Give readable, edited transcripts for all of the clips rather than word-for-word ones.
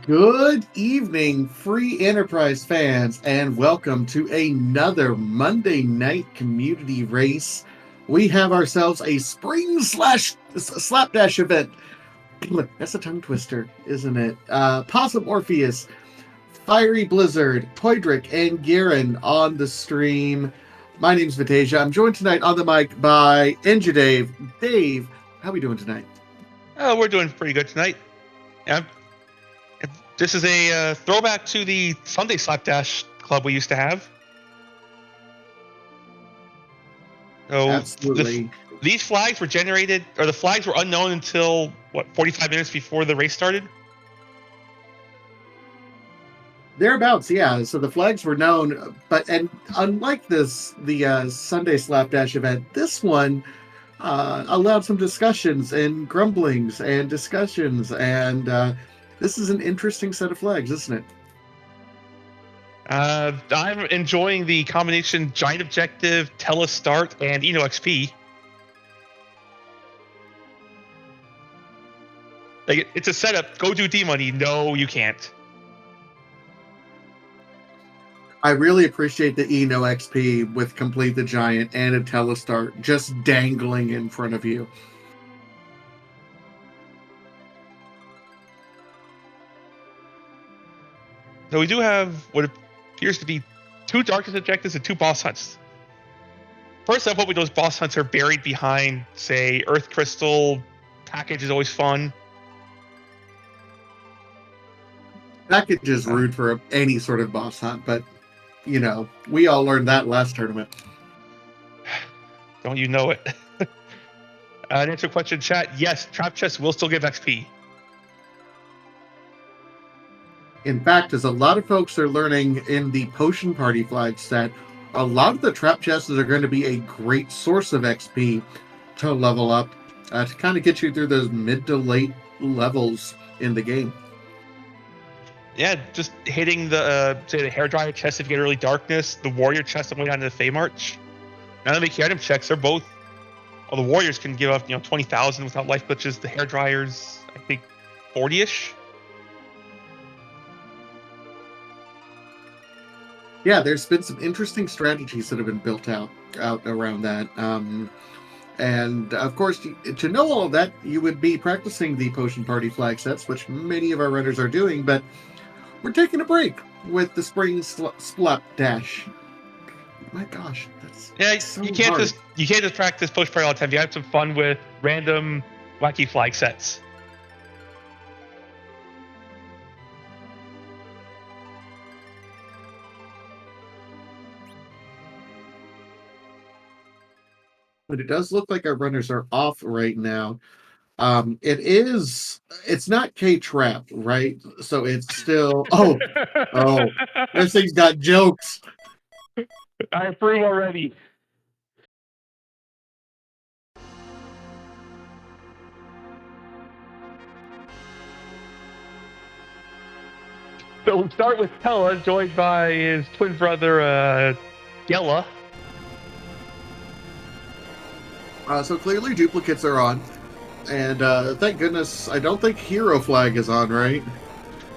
Good evening, free enterprise fans, and welcome to another Monday night community race. We have ourselves a spring slash slapdash event. That's a tongue twister, isn't it? Possum Orpheus, Fiery Blizzard, Poidric, and Garen on the stream. My name's Vitasia. I'm joined tonight on the mic by Ninja Dave. Dave, how are we doing tonight? Oh, we're doing pretty good tonight. Yeah, this is a throwback to the Sunday Slapdash club we used to have. So Absolutely. these flags were generated, or the flags were unknown until 45 minutes before the race started. Thereabouts, yeah. So the flags were known, and unlike the Sunday Slapdash event, this one allowed some discussions and grumblings and discussions, and this is an interesting set of flags, isn't it? I'm enjoying the combination Giant Objective, Telestart, and Eno XP. Like, it's a setup. Go do D-Money. No, you can't. I really appreciate the Eno XP with Complete the Giant and a Telestart just dangling in front of you. So we do have what appears to be 2 Darkness objectives and 2 boss hunts. First, I'm hoping those boss hunts are buried behind, say, Earth Crystal. Package is always fun. Package is rude for any sort of boss hunt, but, you know, we all learned that last tournament. Don't you know it? To answer a question in chat, yes, Trap Chest will still give XP. In fact, as a lot of folks are learning in the Potion Party flag set, a lot of the trap chests are going to be a great source of XP to level up, to kind of get you through those mid to late levels in the game. Yeah, just hitting the, say, the Hairdryer chest if you get early darkness, the Warrior chest on the way down to the Fey March. Now that make your item checks, they're both, well, the Warriors can give up, 20,000 without life glitches. The Hairdryers, I think, 40-ish. Yeah, there's been some interesting strategies that have been built out around that. And of course, to know all of that, you would be practicing the Potion Party flag sets, which many of our runners are doing, but we're taking a break with the Spring Slapdash. My gosh, that's so you can't hard. just practice Potion Party all the time. You have some fun with random wacky flag sets. But it does look like our runners are off right now. It's not K-Trap, right? So it's still, oh, this thing's got jokes. I'm free already. So we'll start with Tella, joined by his twin brother, Yella. So clearly duplicates are on. And thank goodness, I don't think Hero Flag is on, right?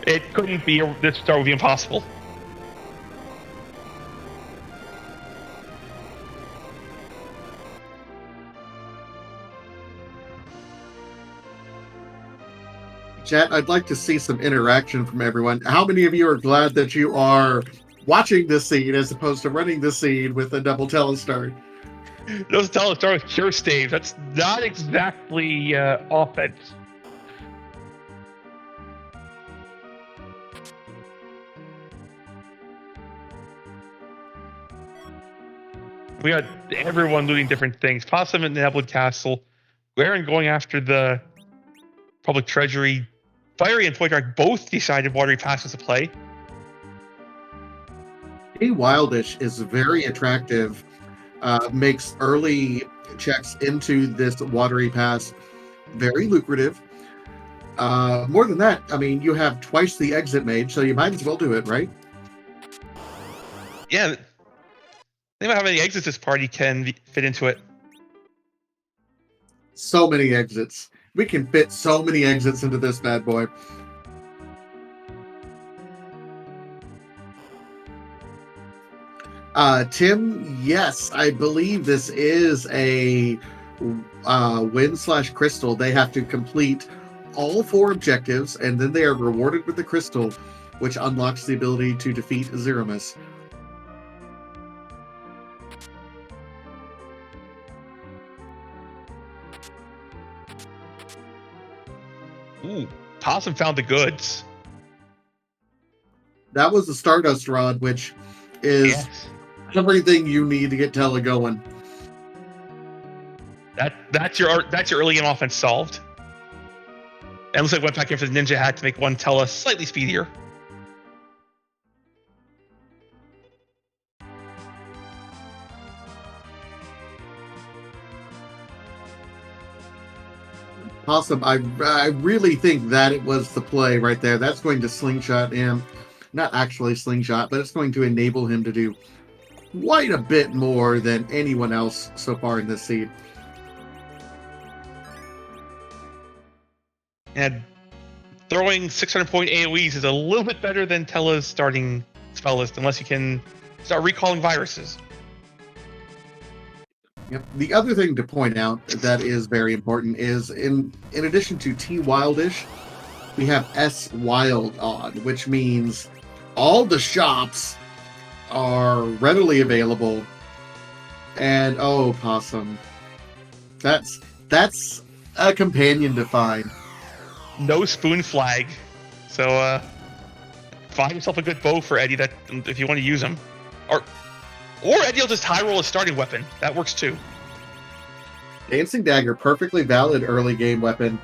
It couldn't be. This start would be impossible. Chat, I'd like to see some interaction from everyone. How many of you are glad that you are watching this scene as opposed to running the scene with a double telestart? Those Telestart with Cure Stave, that's not exactly offense. We got everyone looting different things. Possum in the Nebulid Castle. Garen going after the Public Treasury. Fiery and Poidric both decided Watery Pass was a play. A Wildish is very attractive. Makes early checks into this Watery Pass very lucrative. More than that, I mean, you have twice the exit made, so you might as well do it, right? Yeah. Think about how many exits this party can fit into it. So many exits. We can fit so many exits into this bad boy. Tim, yes, I believe this is a win/crystal. They have to complete all 4 objectives, and then they are rewarded with the crystal, which unlocks the ability to defeat Zeromus. Ooh, Possum found the goods. That was the Stardust Rod, which is everything you need to get Tella going. That's your early game offense solved. And looks like went back in for the ninja hat to make one Tella slightly speedier. Awesome. I really think that it was the play right there. That's going to slingshot him. Not actually slingshot, but it's going to enable him to do quite a bit more than anyone else so far in this seed. And throwing 600-point AoEs is a little bit better than Tella's starting spell list, unless you can start recalling viruses. Yep. The other thing to point out that is very important is in addition to T Wildish, we have S Wild on, which means all the shops are readily available. And oh, Possum, that's a companion to find. No spoon flag, so find yourself a good bow for Eddie that if you want to use them, or Eddie will just high roll a starting weapon. That works too. Dancing Dagger, perfectly valid early game weapon.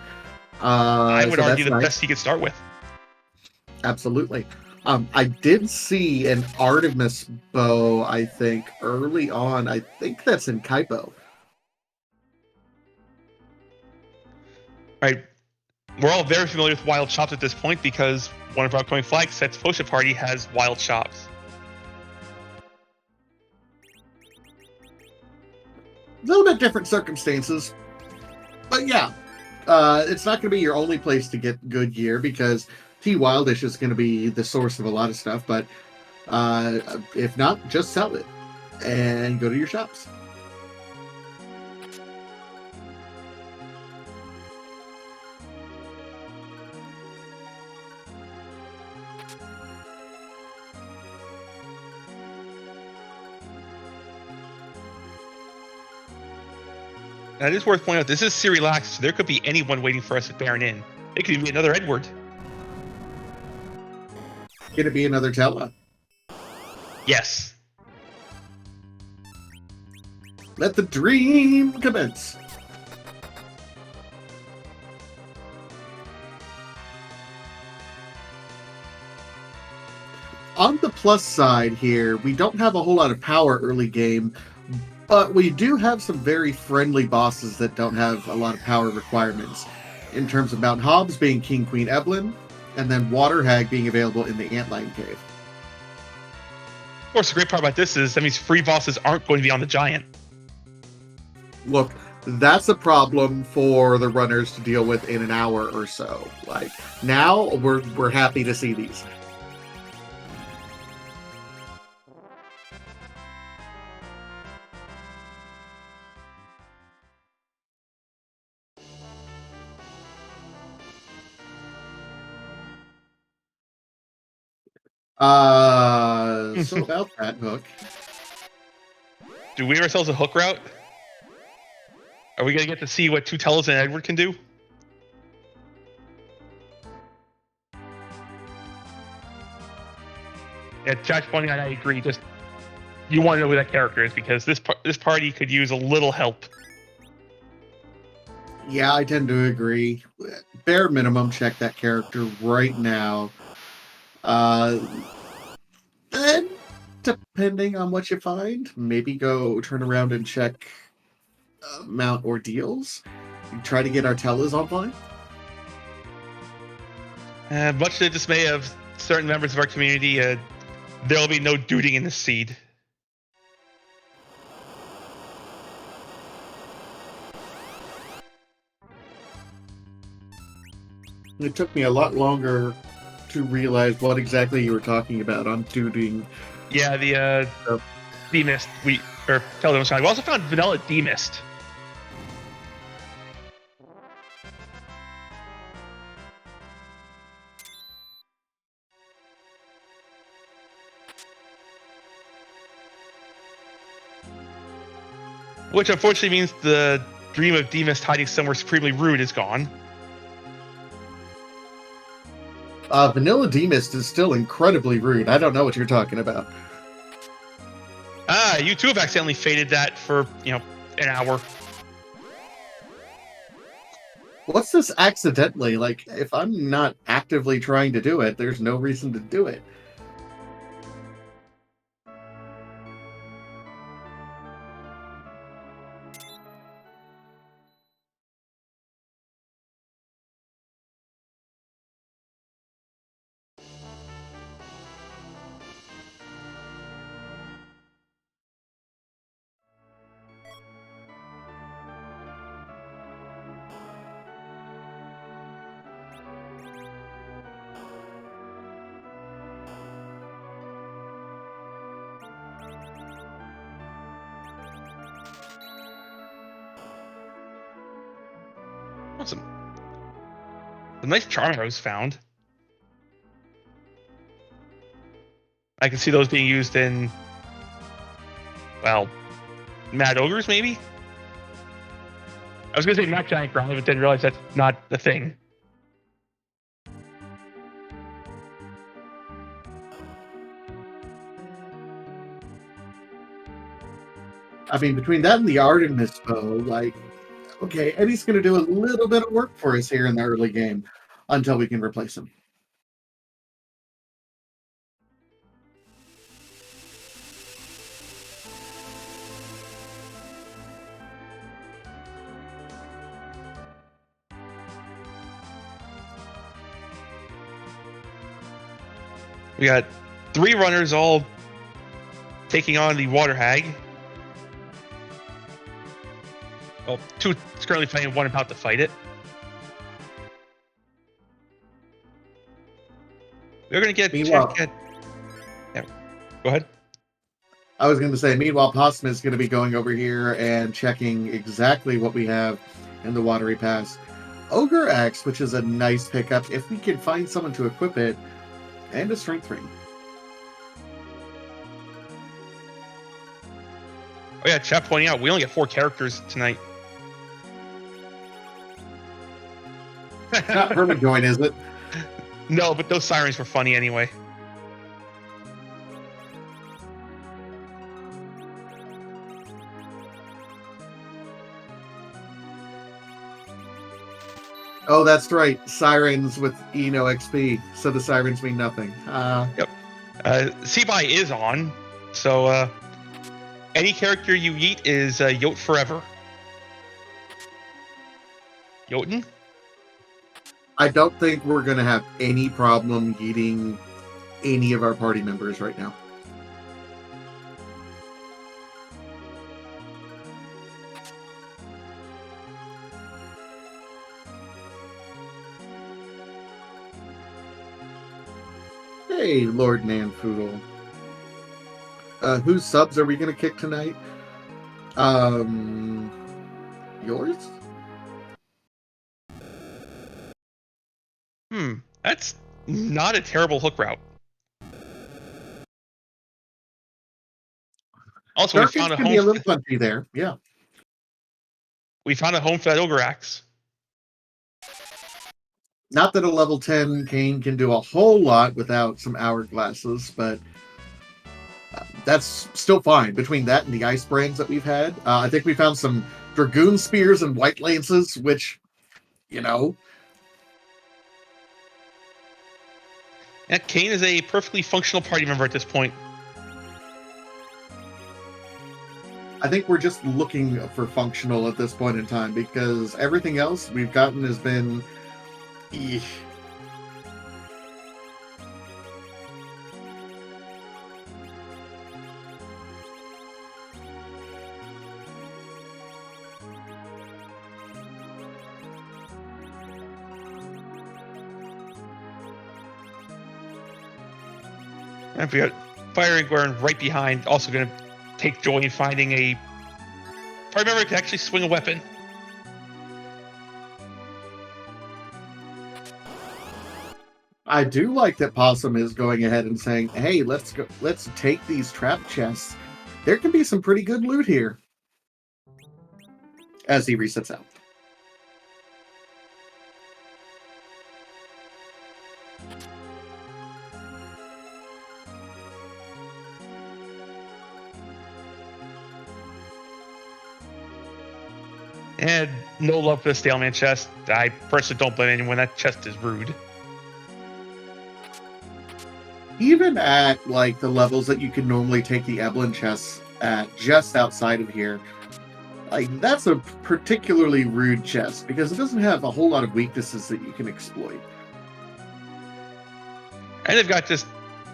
I would argue the best he could start with. Absolutely. I did see an Artemis bow, I think, early on. I think that's in Kaipo. Right. We're all very familiar with wild shops at this point because one of our upcoming flag sets, Potion Party, has wild shops. A little bit different circumstances. But yeah, it's not going to be your only place to get good gear because T Wildish is going to be the source of a lot of stuff. But if not, just sell it and go to your shops. Now, it is worth pointing out, this is Siri Lax, so there could be anyone waiting for us at Baron Inn. It could be another Edward. Could it be another Tella? Yes. Let the dream commence. On the plus side here, we don't have a whole lot of power early game, but we do have some very friendly bosses that don't have a lot of power requirements. In terms of Mount Hobbs being King Queen Evelyn, and then Water Hag being available in the Antlion Cave. Of course, the great part about this is that means free bosses aren't going to be on the Giant. Look, that's a problem for the runners to deal with in an hour or so. Like, now, we're happy to see these. So about that hook. Do we ourselves a hook route? Are we going to get to see what two Tellas and Edward can do? Yeah, Josh pointing out, I agree. Just you want to know who that character is because this party could use a little help. Yeah, I tend to agree. Bare minimum, check that character right now. Then, depending on what you find, maybe go turn around and check Mount Ordeals. Try to get our Tellas online. Much to the dismay of certain members of our community, there will be no duding in the seed. It took me a lot longer to realize what exactly you were talking about on duding. Yeah, demist or Teledome Sky. We also found vanilla demist. Which unfortunately means the dream of demist hiding somewhere supremely rude is gone. Vanilla Demist is still incredibly rude. I don't know what you're talking about. You two have accidentally faded that for, an hour. What's this accidentally? Like, if I'm not actively trying to do it, there's no reason to do it. Awesome. The nice charm arrows found. I can see those being used in, well, Mad Ogres, maybe? I was going to say Mad Giant Growly, but didn't realize that's not the thing. I mean, between that and the Artemis bow, like, okay, Eddie's going to do a little bit of work for us here in the early game until we can replace him. We got 3 runners all taking on the Water Hag. Well, 2 is currently playing, 1 about to fight it. We're going to get... Yeah, go ahead. I was going to say, meanwhile, Possum is going to be going over here and checking exactly what we have in the Watery Pass. Ogre Axe, which is a nice pickup, if we can find someone to equip it, and a Strength Ring. Oh yeah, chat pointing out, we only get 4 characters tonight. Not Vermijoin, is it? No, but those sirens were funny anyway. Oh, that's right. Sirens with Eno XP, so the sirens mean nothing. Yep. Seabuy is on, so any character you eat is Yote forever. Jotun? I don't think we're going to have any problem eating any of our party members right now. Hey, Lord Nanfoodle. Whose subs are we going to kick tonight? Yours? That's not a terrible hook route. Also, we found a home. Be a little punchy there, yeah. We found a home for that Ogre Axe. Not that a level 10 Kane can do a whole lot without some hourglasses, but that's still fine. Between that and the ice brands that we've had, I think we found some Dragoon Spears and White Lances, which, Yeah, Kane is a perfectly functional party member at this point. I think we're just looking for functional at this point in time, because everything else we've gotten has been... Eesh. And we got Firing Burn right behind, also going to take joy in finding a. If I remember, it can actually swing a weapon. I do like that Possum is going ahead and saying, "Hey, let's go. Let's take these trap chests. There can be some pretty good loot here." As he resets out. And no love for the Staleman chest. I personally don't blame anyone. That chest is rude. Even at like the levels that you can normally take the Evelyn chests at, just outside of here, like that's a particularly rude chest because it doesn't have a whole lot of weaknesses that you can exploit. And they've got just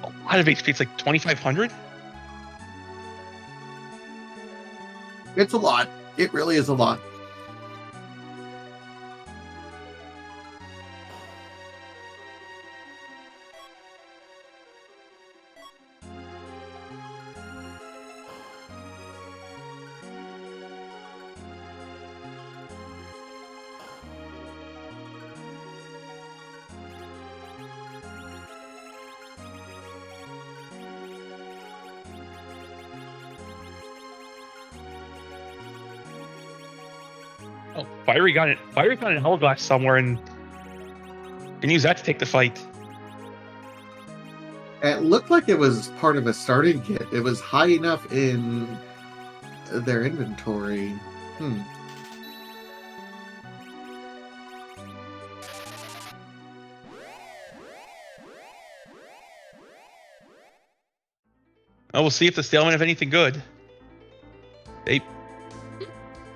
a lot of HP. It's like 2,500. It's a lot. It really is a lot. Oh, Fiery got it. Fiery got an Hourglass somewhere and can use that to take the fight. It looked like it was part of a starting kit. It was high enough in their inventory. Oh, we'll see if the Staleman have anything good. I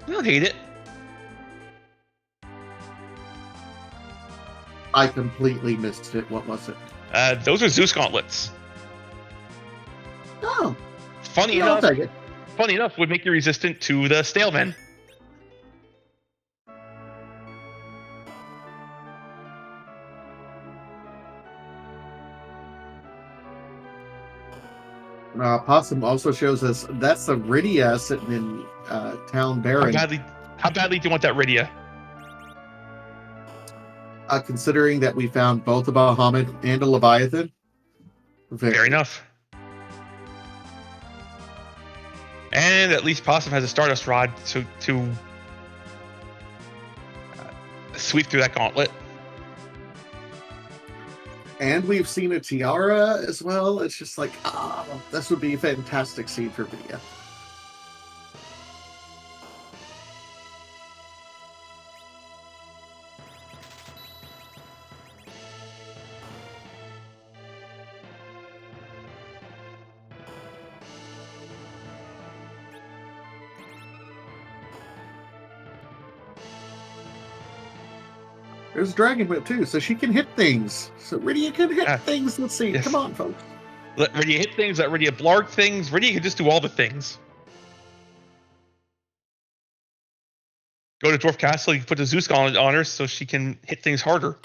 don't hate it. I completely missed it. What was it? Those are Zeus gauntlets. Oh, Funny yeah, I'll enough, take it. would make you resistant to the Staleman. Possum also shows us that's a Rydia sitting in Town Baron. How badly do you want that Rydia? Considering that we found both a Bahamut and a Leviathan. Fair enough. And at least Possum has a Stardust Rod to sweep through that gauntlet. And we've seen a Tiara as well. It's just like, this would be a fantastic scene for Rydia. There's Dragon Whip too, so she can hit things. So Rydia can hit things. Let's see. Yes. Come on, folks. Let Rydia hit things. Let Rydia blarg things. Rydia can just do all the things. Go to Dwarf Castle. You can put the Zeus Gauntlet on her so she can hit things harder.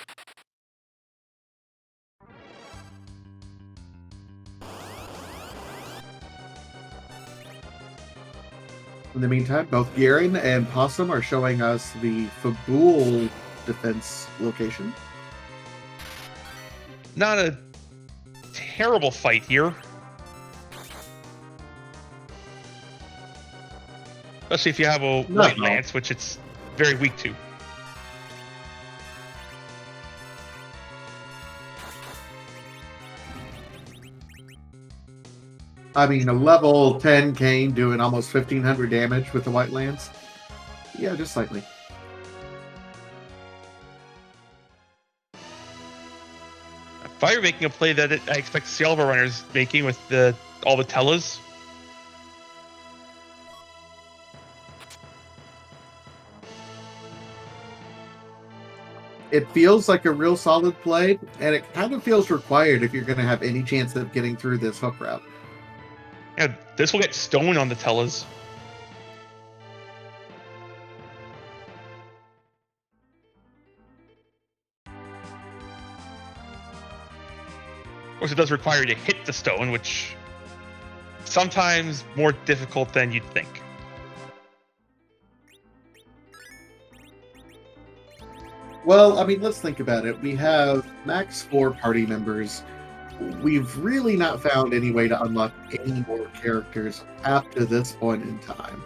In the meantime, both Garen and Possum are showing us the Fabul defense location. Not a terrible fight here. Especially if you have a White Lance, which it's very weak to. I mean, a level 10 Kane doing almost 1,500 damage with the White Lance. Yeah, just slightly. Fire making a play that I expect Silver Runners making with all the Tellas. It feels like a real solid play, and it kind of feels required if you're going to have any chance of getting through this hook route. Yeah, this will get stone on the Tellas. Of course, it does require you to hit the stone, which sometimes more difficult than you'd think. Well, I mean, let's think about it. We have max 4 party members. We've really not found any way to unlock any more characters after this point in time.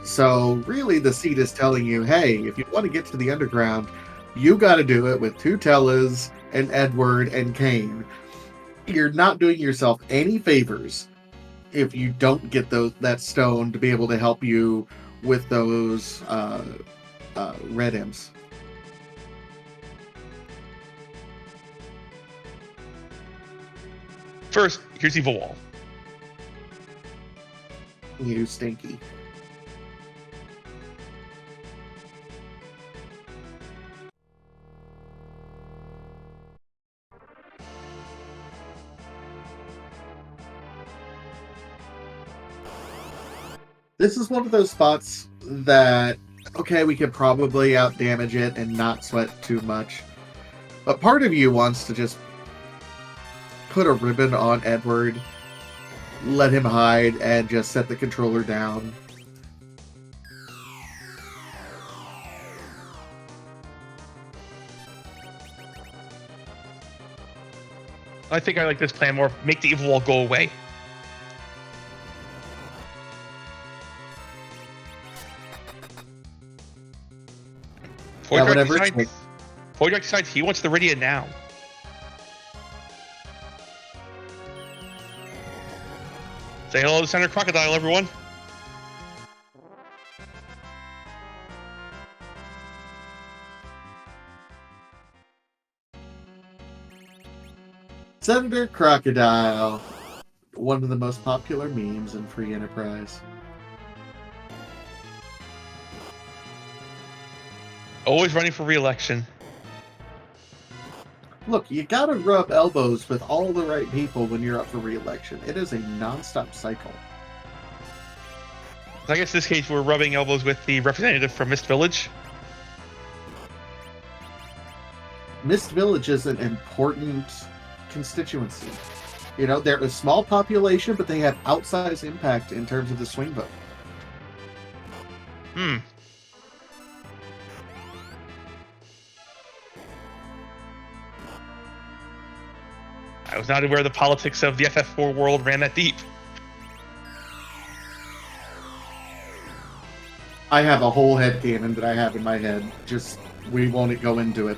So, really, the seed is telling you, hey, if you want to get to the underground, you got to do it with 2 Tellas and Edward and Kane. You're not doing yourself any favors if you don't get that stone to be able to help you with those red imps. First, here's Evil Wall. You stinky. This is one of those spots that, okay, we could probably outdamage it and not sweat too much. But part of you wants to just put a ribbon on Edward, let him hide, and just set the controller down. I think I like this plan more. Make the Evil Wall go away. Voidrak decides he wants the Rydia now. Say hello to Senator Crocodile, everyone. Senator Crocodile, one of the most popular memes in Free Enterprise. Always running for re-election. Look, you gotta rub elbows with all the right people when you're up for re-election. It is a non-stop cycle. I guess in this case we're rubbing elbows with the representative from Mist Village. Mist Village is an important constituency. You know, they're a small population, but they have outsized impact in terms of the swing vote. I was not aware the politics of the FF4 world ran that deep. I have a whole headcanon that I have in my head. Just, we won't go into it.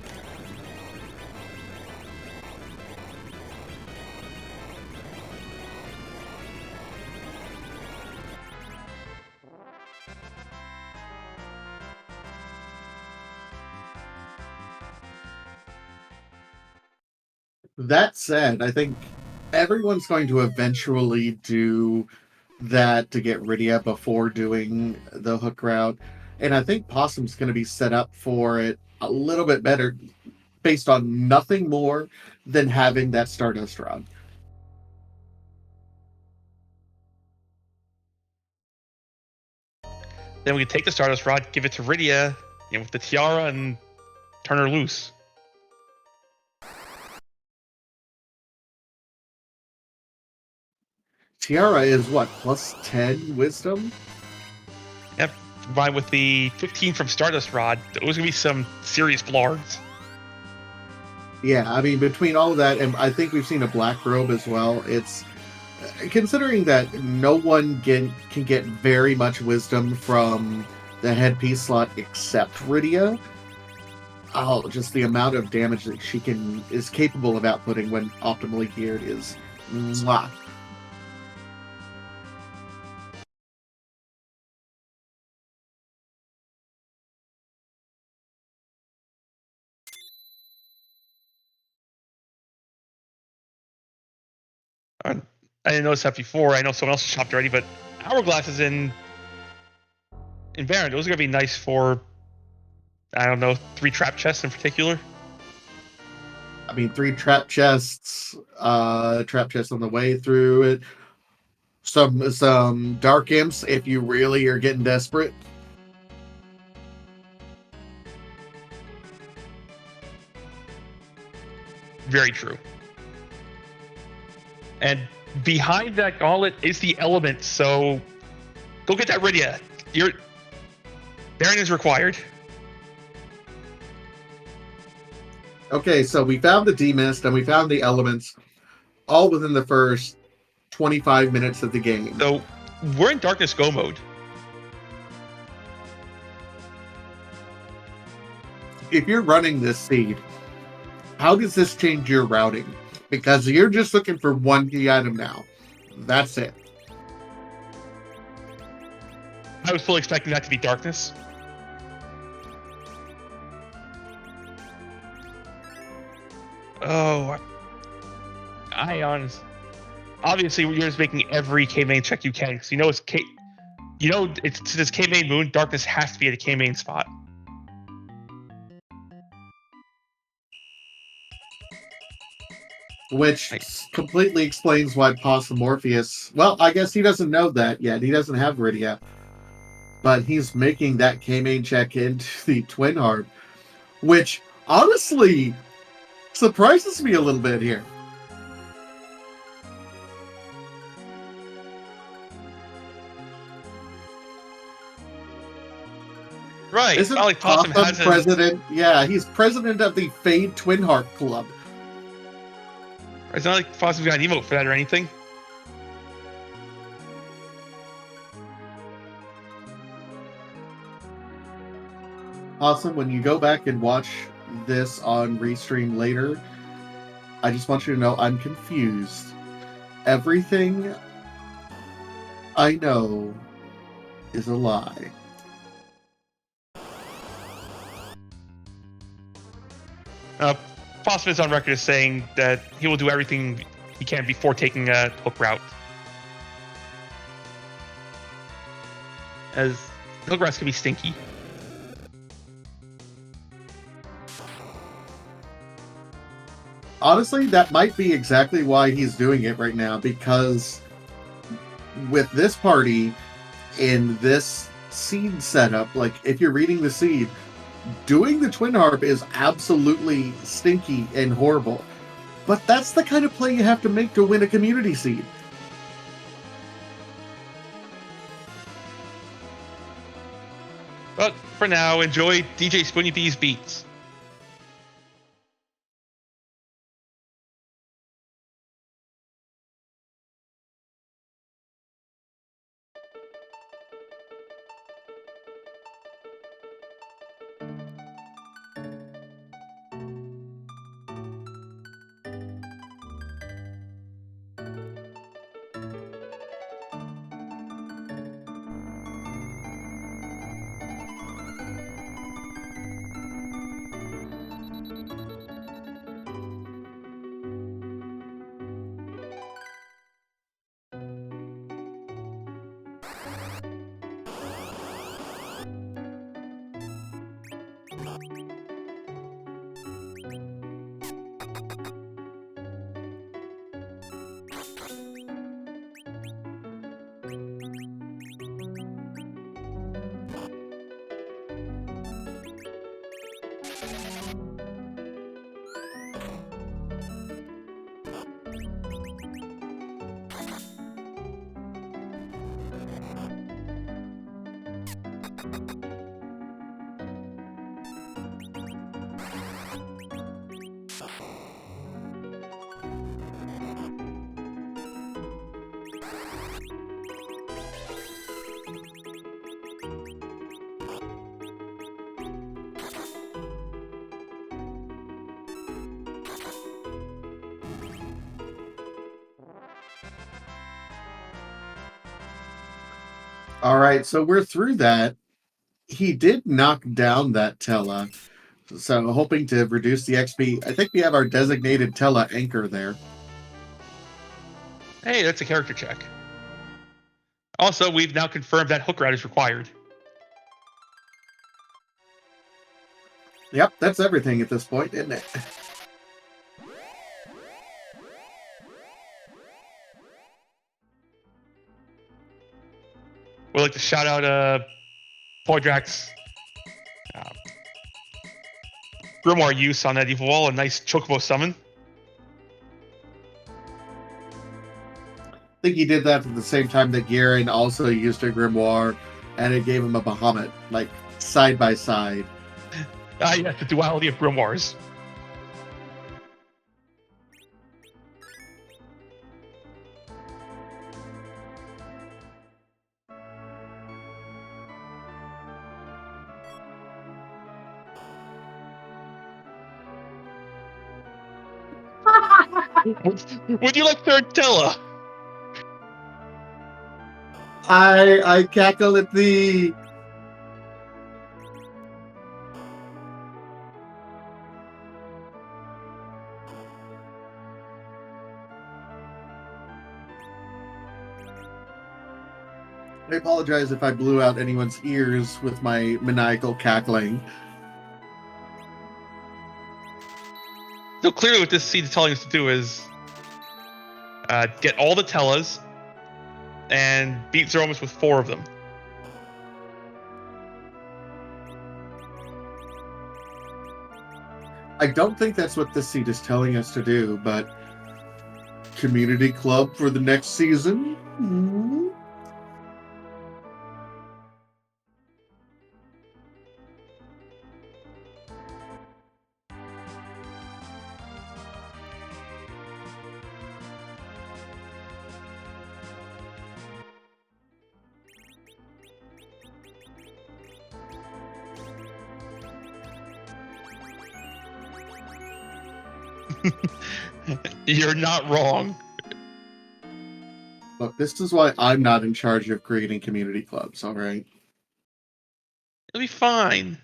That said, I think everyone's going to eventually do that to get Rydia before doing the hook route. And I think Possum's going to be set up for it a little bit better based on nothing more than having that Stardust rod. Then we can take the Stardust Rod, give it to Rydia, with the tiara, and turn her loose. Tiara is what, plus 10 wisdom? Yep, combined with the 15 from Stardust Rod, those are going to be some serious blards. Yeah, I mean, between all of that, and I think we've seen a black robe as well, it's considering that no one can get very much wisdom from the headpiece slot except Rydia. Oh, just the amount of damage that she is capable of outputting when optimally geared is mwah. I didn't notice that before. I know someone else has shopped already, but Hourglass is in Baron. Those are going to be nice for, I don't know, 3 trap chests in particular. I mean, 3 trap chests on the way through it. Some dark imps if you really are getting desperate. Very true. And behind that gauntlet is the element, so go get that Rydia. Baron is required. Okay, so we found the D-Mist and we found the elements all within the first 25 minutes of the game. So we're in Darkness Go mode. If you're running this seed, how does this change your routing? Because you're just looking for one key item now. That's it. I was fully expecting that to be Darkness. Oh, obviously you're just making every K main check you can because you know it's to this K main moon. Darkness has to be at a K main spot. Which completely explains why Morpheus. Well, I guess he doesn't know that yet. He doesn't have Rydia. But he's making that K main check into the Twin Harp, which honestly surprises me a little bit here. Right. Isn't like Possum has president? Yeah, he's president of the Fade Twin Harp Club. It's not like Possum's got an emote for that or anything. Awesome. When you go back and watch this on Restream later, I just want you to know I'm confused. Everything I know is a lie. Possum is on record as saying that he will do everything he can before taking a hook route. As hook routes can be stinky. Honestly, that might be exactly why he's doing it right now, because with this party in this seed setup, like if you're reading the seed, doing the Twin Harp is absolutely stinky and horrible. But that's the kind of play you have to make to win a community seed. But for now, enjoy DJ Spoony B's beats. All right, so we're through that. He did knock down that Tella, so hoping to reduce the XP. I think we have our designated Tella anchor there. Hey, that's a character check. Also, we've now confirmed that hook route is required. Yep, that's everything at this point, isn't it? We'd like to shout out Poidrax Grimoire use on that Evil Wall, a nice Chocobo summon. think he did that at the same time that Garen also used a grimoire, and it gave him a Bahamut, like side by side. Yeah, the duality of grimoires. Would you like Tarantella? I cackle at thee. I apologize if I blew out anyone's ears with my maniacal cackling. So clearly what this seed is telling us to do is get all the Tellas and beat Zeromus with 4 of them. I don't think that's what this seed is telling us to do, but community club for the next season? Mm-hmm. You're not wrong. Look, this is why I'm not in charge of creating community clubs, all right? It'll be fine.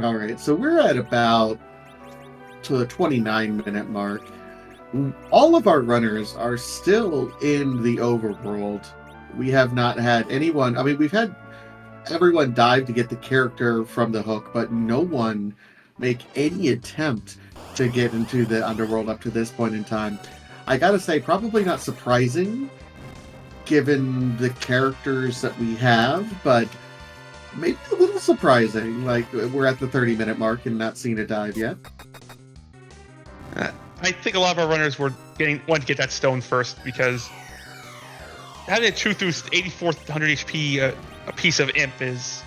All right, so we're at about to the 29-minute mark. All of our runners are still in the overworld. We have not had anyone, I mean, we've had everyone dive to get the character from the hook, but no one make any attempt to get into the underworld up to this point in time. I gotta say, probably not surprising given the characters that we have, but maybe a little surprising. Like, we're at the 30-minute mark and not seen a dive yet. I think a lot of our runners were wanting to get that stone first, because having a chew through 8400 HP a piece of imp is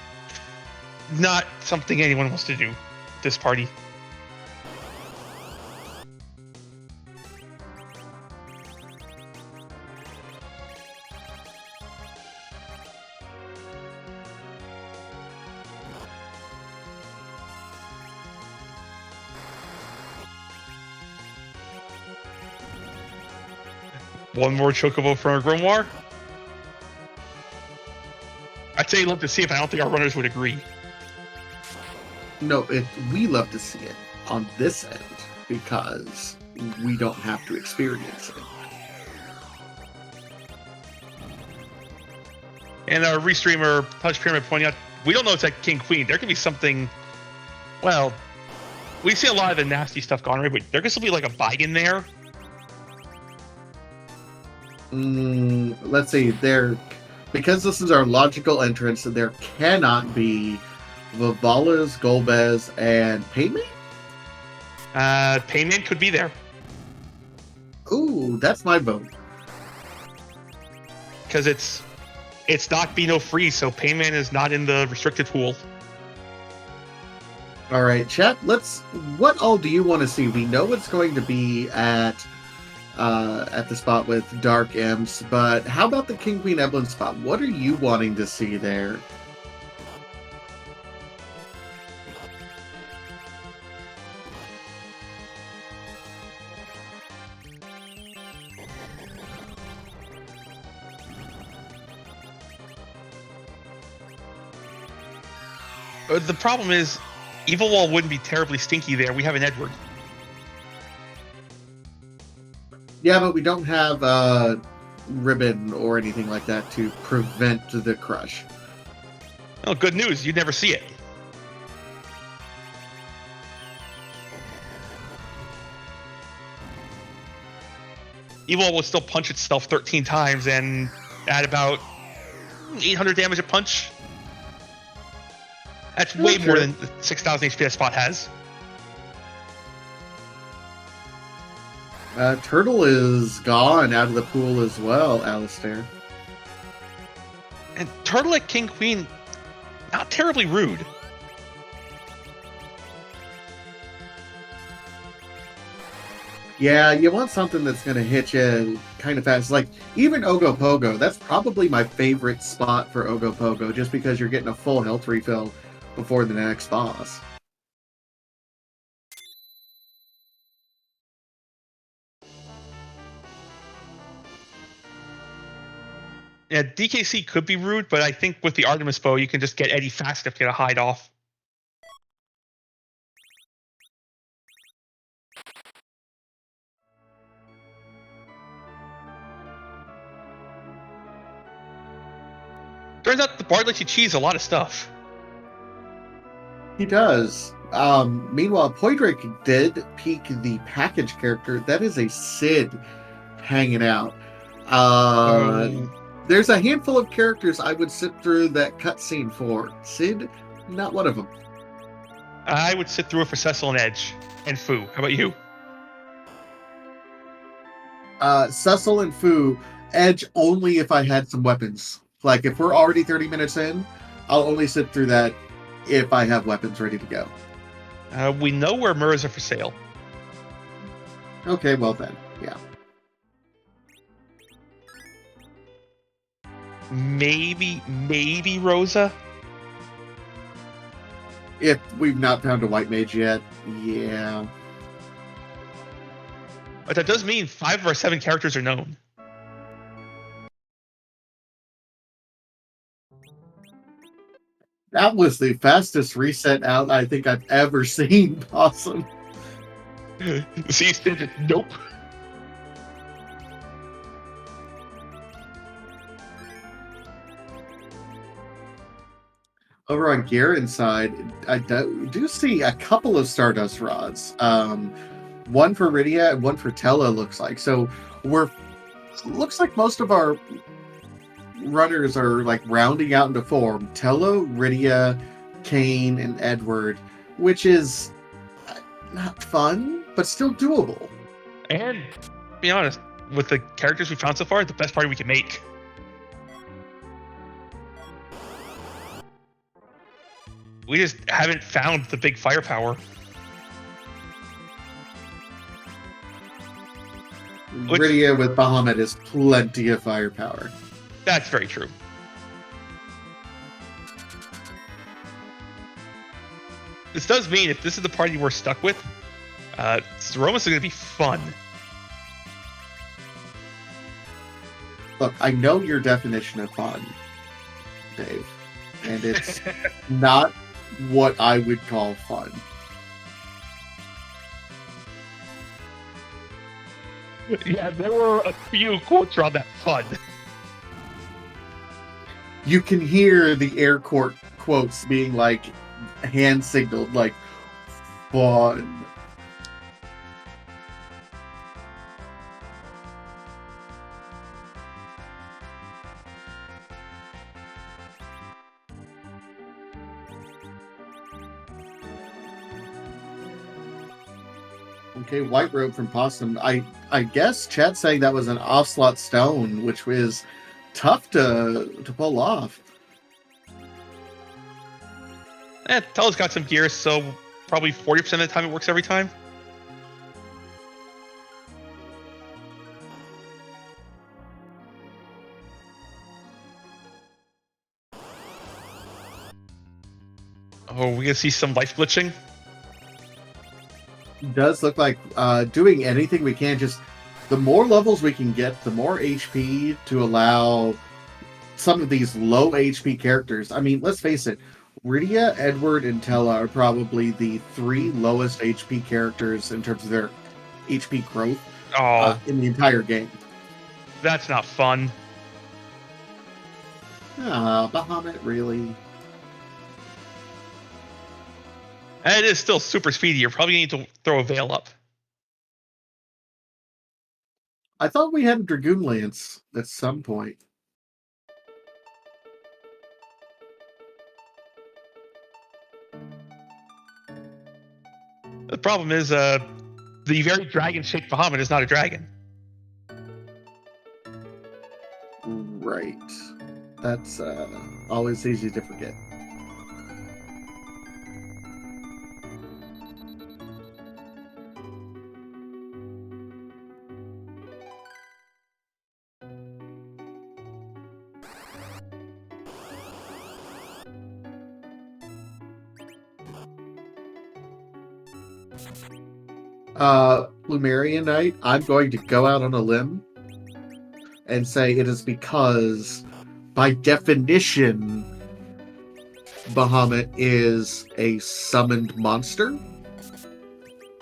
not something anyone wants to do this party. One more chocobo from a grimoire. I'd say love to see it, but I don't think our runners would agree. No, we love to see it on this end because we don't have to experience it. And our restreamer Punch Pyramid pointing out, we don't know it's like King Queen. There could be something. Well, we see a lot of the nasty stuff gone right, but there could still be like a Baigan there. Let's see. Because this is our logical entrance, there cannot be Vivalas, Golbez, and Payman? Payman could be there. Ooh, that's my vote. Because it's not Beano free, so Payman is not in the restricted pool. All right, chat. What all do you want to see? We know it's going to be at the spot with Dark Imps, but how about the King Queen Evelyn spot? What are you wanting to see there? The problem is, Evil Wall wouldn't be terribly stinky there. We have an Edward. Yeah, but we don't have ribbon or anything like that to prevent the crush. Oh, good news. You'd never see it. Evil will still punch itself 13 times and add about 800 damage a punch. That's Oh, way more sure. than the 6,000 HP that spot has. Turtle is gone out of the pool as well, Alistair. And Turtle at King Queen, not terribly rude. Yeah, you want something that's going to hit you kind of fast. Like, even Ogopogo, that's probably my favorite spot for Ogopogo, just because you're getting a full health refill before the next boss. Yeah, DKC could be rude, but I think with the Artemis bow, you can just get Eddie fast enough to get a hide off. Turns out the Bard lets you cheese a lot of stuff. He does. Meanwhile, Poydrick did peak the package character. That is a Sid hanging out. There's a handful of characters I would sit through that cutscene for. Sid, not one of them. I would sit through it for Cecil and Edge and Fu. How about you? Cecil and Fu, Edge only if I had some weapons. Like, if we're already 30 minutes in, I'll only sit through that if I have weapons ready to go. We know where mirrors are for sale. Okay, well then, yeah. Maybe Rosa? If we've not found a white mage yet, yeah. But that does mean 5 of our 7 characters are known. That was the fastest reset out I think I've ever seen, Possum. See, nope. Over on Garen's side, I do see a couple of Stardust rods. One for Rydia and one for Tella, looks like. So looks like most of our runners are like rounding out into form. Tella, Rydia, Kane, and Edward, which is not fun, but still doable. And to be honest, with the characters we found so far, the best party we can make. We just haven't found the big firepower. Rydia with Bahamut is plenty of firepower. That's very true. This does mean if this is the party we're stuck with, Romus is going to be fun. Look, I know your definition of fun, Dave, and it's not what I would call fun. Yeah, there were a few quotes around that fun. You can hear the air quotes being like hand signaled, like fun. Okay, white robe from Possum. I guess Chad's saying that was an off-slot stone, which was tough to pull off. Tella's got some gear, so probably 40% of the time it works every time. Oh, we're gonna see some life glitching. Does look like doing anything we can. Just the more levels we can get, the more HP to allow some of these low HP characters. I mean, let's face it, Rydia, Edward, and Tella are probably the 3 lowest HP characters in terms of their HP growth in the entire game. That's not fun. Bahamut, really? And it is still super speedy. You're probably going to need to throw a veil up. I thought we had a Dragoon Lance at some point. The problem is, the very dragon-shaped Bahamut is not a dragon. Right. That's always easy to forget. Lumerian Knight, I'm going to go out on a limb and say it is because, by definition, Bahamut is a summoned monster,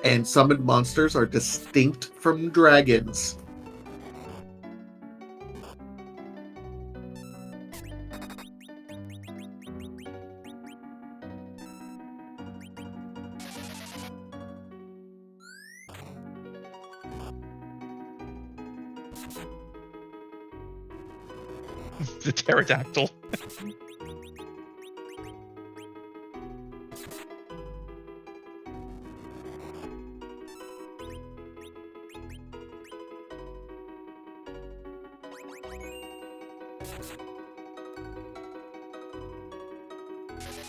and summoned monsters are distinct from dragons. The pterodactyl.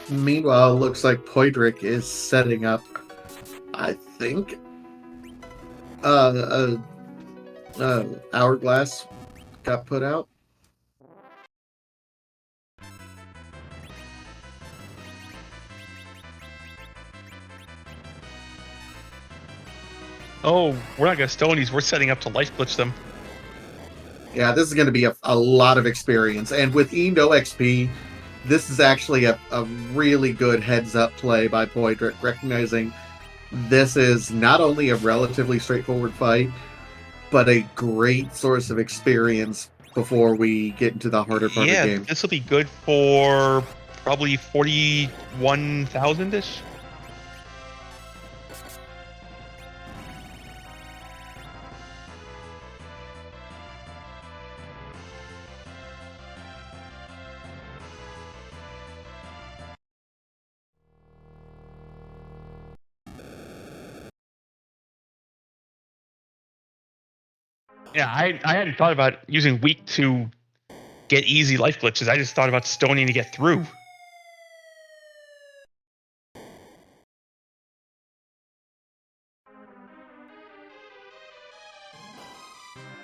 Meanwhile, it looks like Poidric is setting up, I think, Hourglass got put out. Oh, we're not gonna Stonies. We're setting up to life glitch them. Yeah, this is going to be a lot of experience. And with no XP, this is actually a really good heads-up play by Poidric, recognizing this is not only a relatively straightforward fight, but a great source of experience before we get into the harder part of the game. This will be good for probably 41,000-ish. Yeah, I hadn't thought about using weak to get easy life glitches. I just thought about stoning to get through.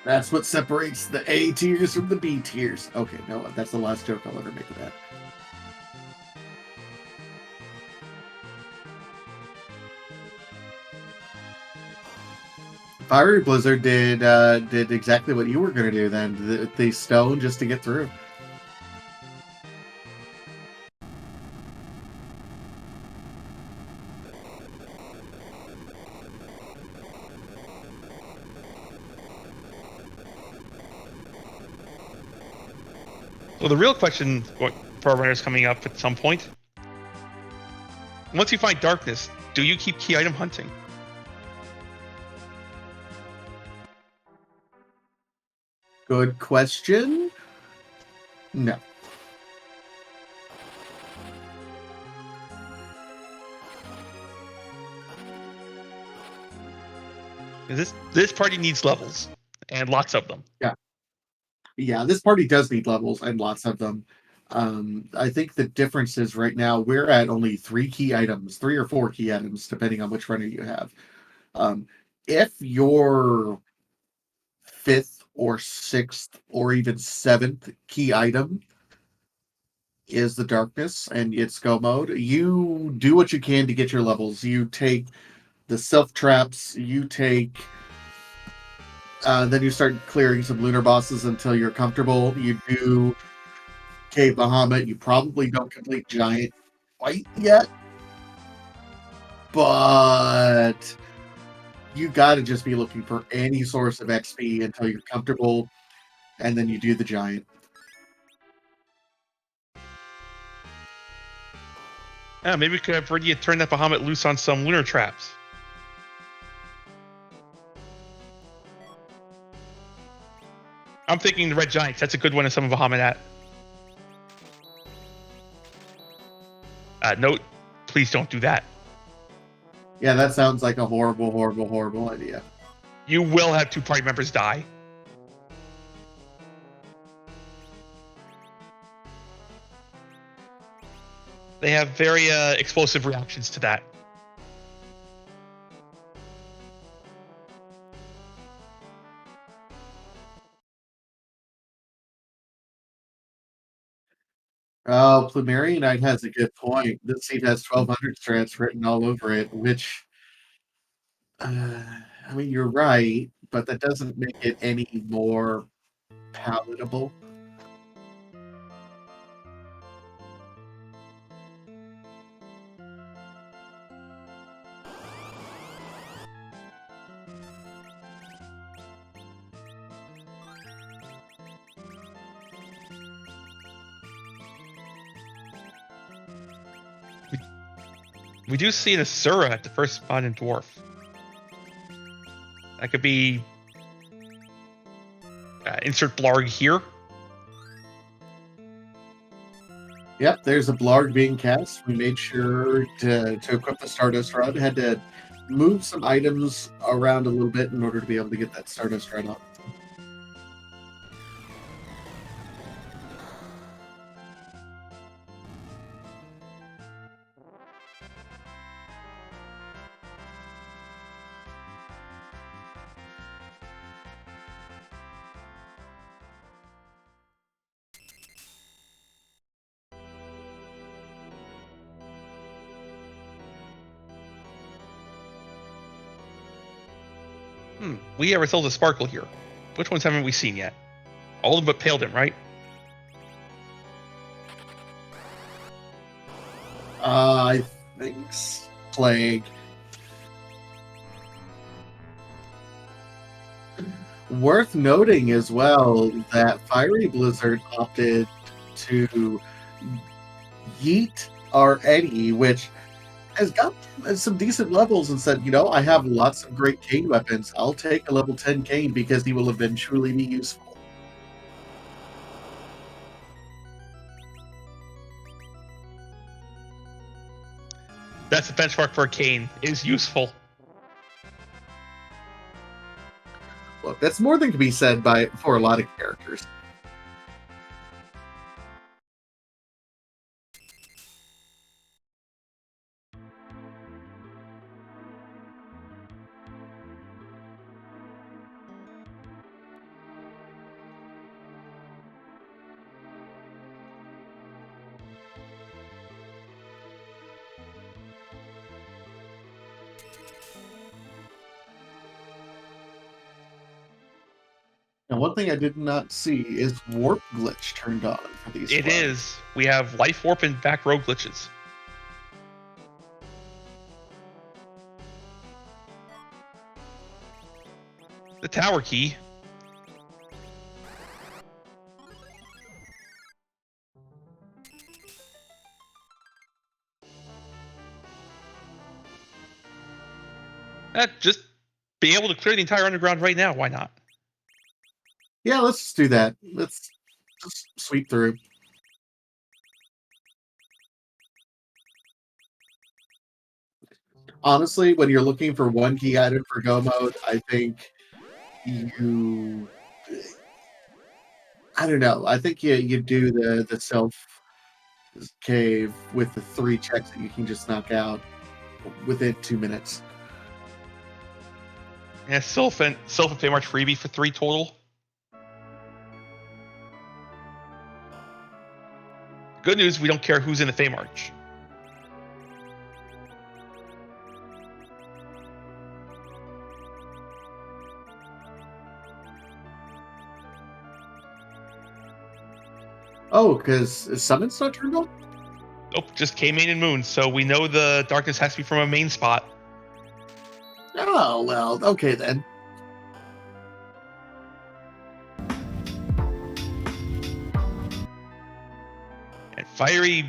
That's what separates the A tiers from the B tiers. Okay, no, that's the last joke I'll ever make of that. Fiery Blizzard did exactly what you were going to do then. They stone just to get through. So the real question for our runners coming up at some point, once you find darkness, do you keep key item hunting? Good question. No. This party needs levels, and lots of them. Yeah, this party does need levels and lots of them. I think the difference is right now we're at only 3 or 4 key items, depending on which runner you have. If your 5th or 6th or even 7th key item is the darkness and it's go mode, you do what you can to get your levels. You take the self traps, you take then you start clearing some lunar bosses until you're comfortable. You do Cave Bahamut. You probably don't complete Giant quite yet, but you got to just be looking for any source of XP until you're comfortable, and then you do the Giant. Yeah, maybe we could have already turned that Bahamut loose on some lunar traps. I'm thinking the Red Giants. That's a good one to summon Bahamut at. Note, please don't do that. Yeah, that sounds like a horrible, horrible, horrible idea. You will have 2 party members die. They have very explosive reactions to that. Oh, Plumerionite has a good point. This seed has 1200 strats written all over it, which, I mean, you're right, but that doesn't make it any more palatable. We do see an Asura at the first spawn in Dwarf. That could be insert blarg here. Yep, there's a blarg being cast. We made sure to equip the Stardust Rod. Had to move some items around a little bit in order to be able to get that Stardust Rod up. We have ourselves a Sparkle here. Which ones haven't we seen yet? All of them but Paladin, right? I think Plague. Worth noting as well that Fiery Blizzard opted to yeet our Eddie, which has got some decent levels, and said, I have lots of great cane weapons. I'll take a level 10 cane because he will eventually be useful. That's the benchmark for a cane. Is useful. Look, that's more than can be said for a lot of characters. Now, one thing I did not see is warp glitch turned on for these. It is. We have life warp and back row glitches. The tower key. Just be able to clear the entire underground right now. Why not? Yeah, let's just do that. Let's just sweep through. Honestly, when you're looking for one key item for go mode, I think I don't know. I think you do the self cave with the 3 checks that you can just knock out within 2 minutes. Yeah, Sylph and Feymarch freebie for 3 total. Good news, we don't care who's in the Feymarch. Oh, because Summon's not turned on? Nope, just K-Main and Moon, so we know the darkness has to be from a main spot. Oh, well, okay then. And Fiery,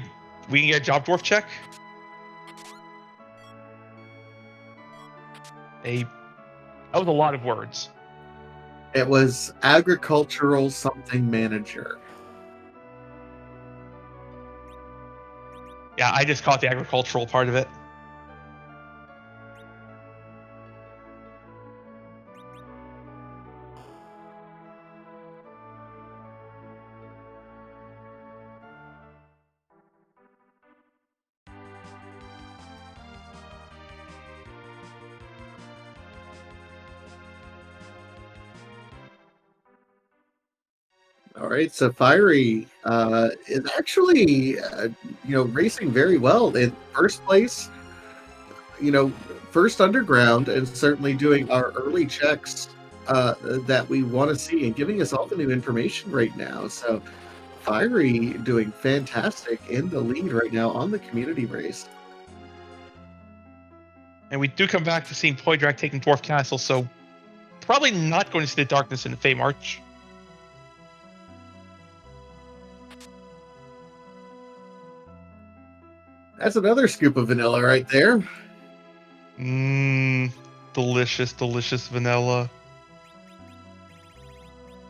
we can get a Job Dwarf check. That was a lot of words. It was agricultural something manager. Yeah, I just caught the agricultural part of it. All right, so Fiery is actually, racing very well in first place. You know, first underground, and certainly doing our early checks that we want to see, and giving us all the new information right now. So Fiery doing fantastic in the lead right now on the community race. And we do come back to seeing Poydrak taking Dwarf Castle, so probably not going to see the darkness in the Fey March. That's another scoop of vanilla right there. Mmm, delicious, delicious vanilla.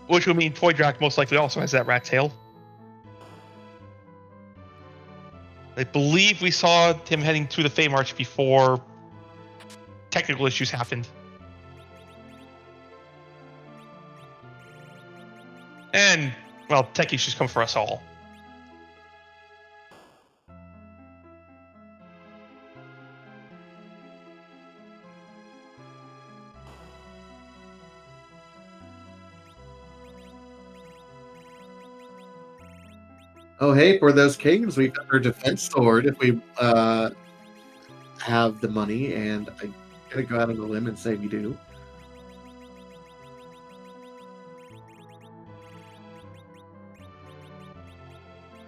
Which would mean Poydrak most likely also has that rat tail. I believe we saw him heading to the Fey March before technical issues happened. And, well, tech issues come for us all. Oh, hey, for those kings, we've got our defense sword if we have the money, and I gotta go out on a limb and say we do.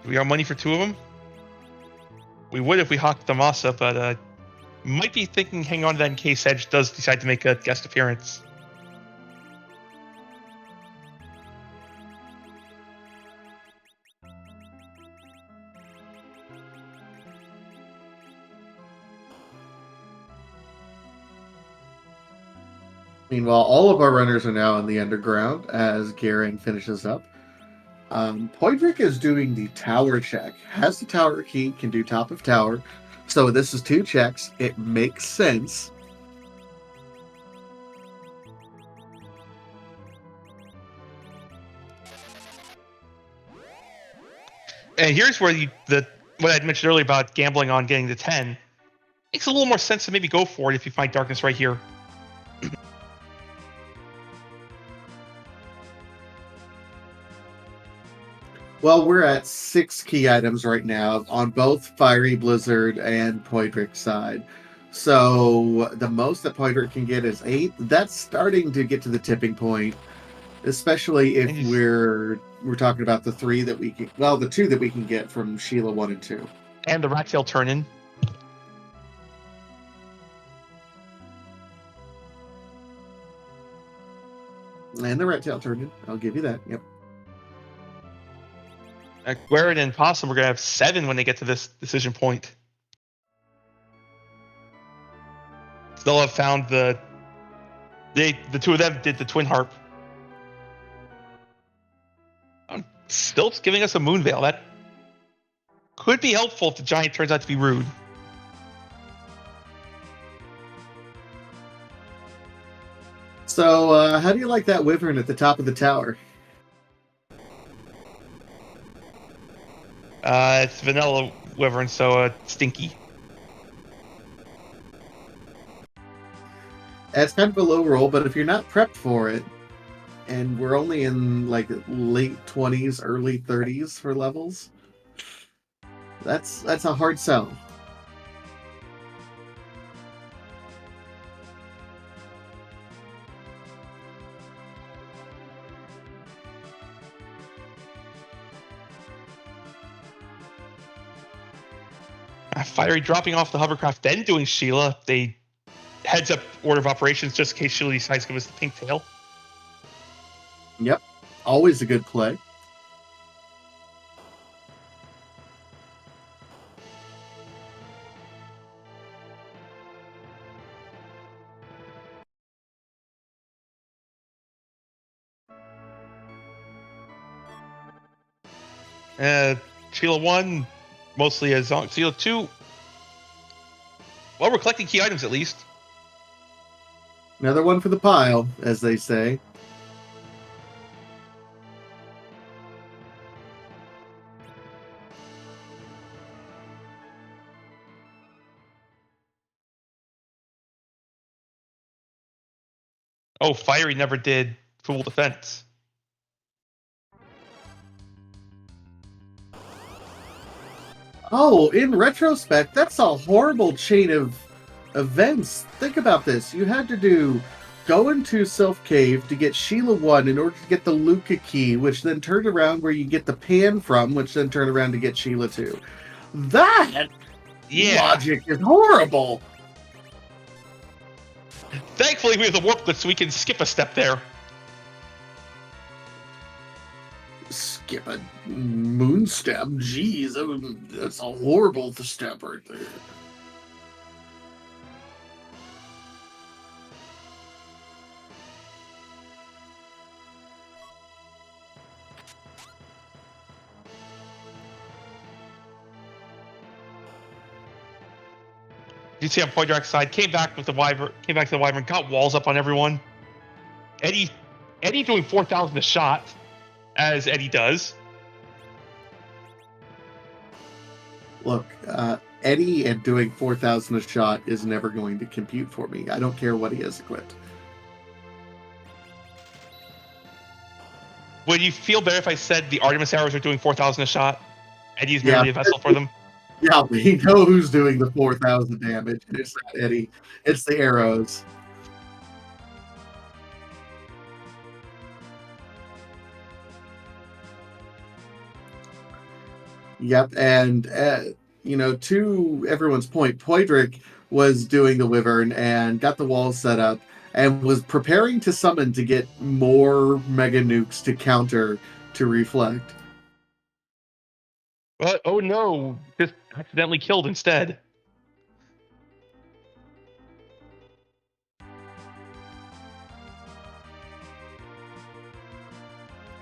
Do we got money for two of them? We would if we hawked the Masa, but might be thinking hang on to that in case Edge does decide to make a guest appearance. Meanwhile, all of our runners are now in the underground as Garen finishes up. Poydrick is doing the tower check. Has the tower key, can do top of tower. So this is two checks. It makes sense. And here's where what I'd mentioned earlier about gambling on getting the 10 makes a little more sense to maybe go for it if you find darkness right here. Well, we're at 6 key items right now on both Fiery Blizzard and Poydrick's side. So the most that Poydrick can get is 8. That's starting to get to the tipping point, especially if we're talking about the 3 that we can, well, the 2 that we can get from Sheila 1 and 2. And the rat tail turn in. And the rat tail turned in. I'll give you that. Yep. Guerin and Possum are going to have 7 when they get to this decision point. They'll have found the two of them did the twin harp. Still giving us a moon veil. That could be helpful if the giant turns out to be rude. So, how do you like that wyvern at the top of the tower? It's vanilla wyvern, so stinky. It's kind of a low roll, but if you're not prepped for it, and we're only in like late 20s, early 30s for levels, that's a hard sell. Fiery dropping off the hovercraft, then doing Sheila. They heads up order of operations just in case Sheila decides to give us the pink tail. Yep, always a good play. Sheila 1, mostly as Sheila 2. Well, we're collecting key items at least. Another one for the pile, as they say. Oh, Fiery never did full defense. Oh, in retrospect, that's a horrible chain of events. Think about this. You had to go into Sylph Cave to get Sheila 1 in order to get the Luca key, which then turned around where you get the pan from, which then turned around to get Sheila 2. That Yeah. logic is horrible. Thankfully, we have the warp glitch, so we can skip a step there. Skip a moon step. Jeez, that's a horrible step right there. You see on Point Dark side, came back to the Wyvern, got walls up on everyone. Eddie doing 4,000 a shot, as Eddie does. Look, Eddie and doing 4,000 a shot is never going to compute for me. I don't care what he has equipped. Would you feel better if I said the Artemis arrows are doing 4,000 a shot? Eddie's merely a vessel for them? Yeah, we know who's doing the 4,000 damage. It's not Eddie. It's the arrows. Yep, and to everyone's point, Poidric was doing the Wyvern and got the walls set up and was preparing to summon to get more Mega Nukes to counter to Reflect. But, oh no, just accidentally killed instead.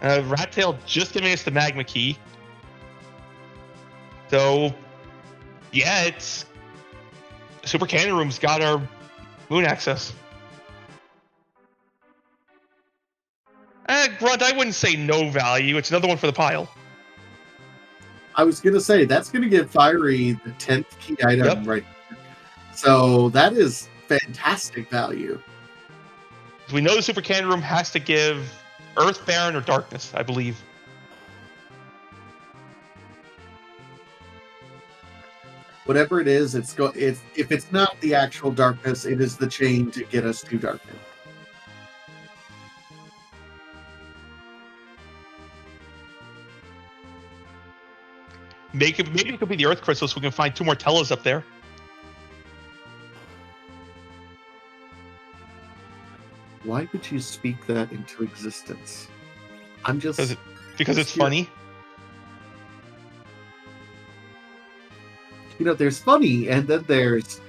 Rattail just giving us the Magma Key. So, yeah, it's... Super Cannon Room's got our moon access. Grunt, I wouldn't say no value. It's another one for the pile. I was going to say, that's going to give Fiery the 10th key item right there. So that is fantastic value. We know the Super Cannon Room has to give Earth Baron or Darkness, I believe. Whatever it is, if it's not the actual Darkness, it is the chain to get us to Darkness. Maybe it could be the Earth Crystal so we can find 2 more Tellas up there. Why would you speak that into existence? I'm just... Because it's funny. There's funny, and then there's,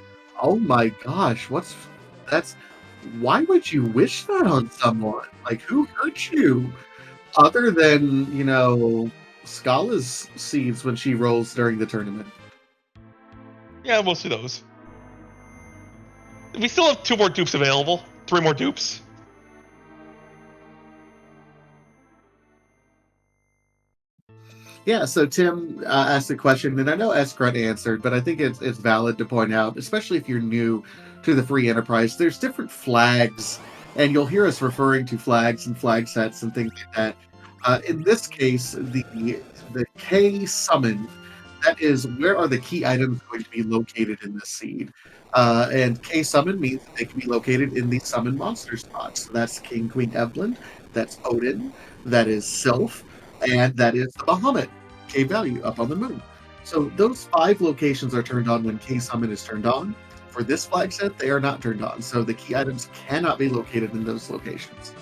oh my gosh, why would you wish that on someone? Like, who hurt you? Other than, Scala's seeds when she rolls during the tournament. Yeah, we'll see those. We still have 2 more dupes available. 3 more dupes. Yeah, so Tim asked a question, and I know Escrut answered, but I think it's valid to point out, especially if you're new to the free enterprise, there's different flags, and you'll hear us referring to flags and flag sets and things like that. In this case, the K summon, that is where are the key items going to be located in this seed. And K summon means that they can be located in the summon monster spots. So that's King Queen Evelyn, that's Odin, that is Sylph, and that is the Bahamut K value up on the moon. So those 5 locations are turned on when K summon is turned on. For this flag set, they are not turned on, so the key items cannot be located in those locations.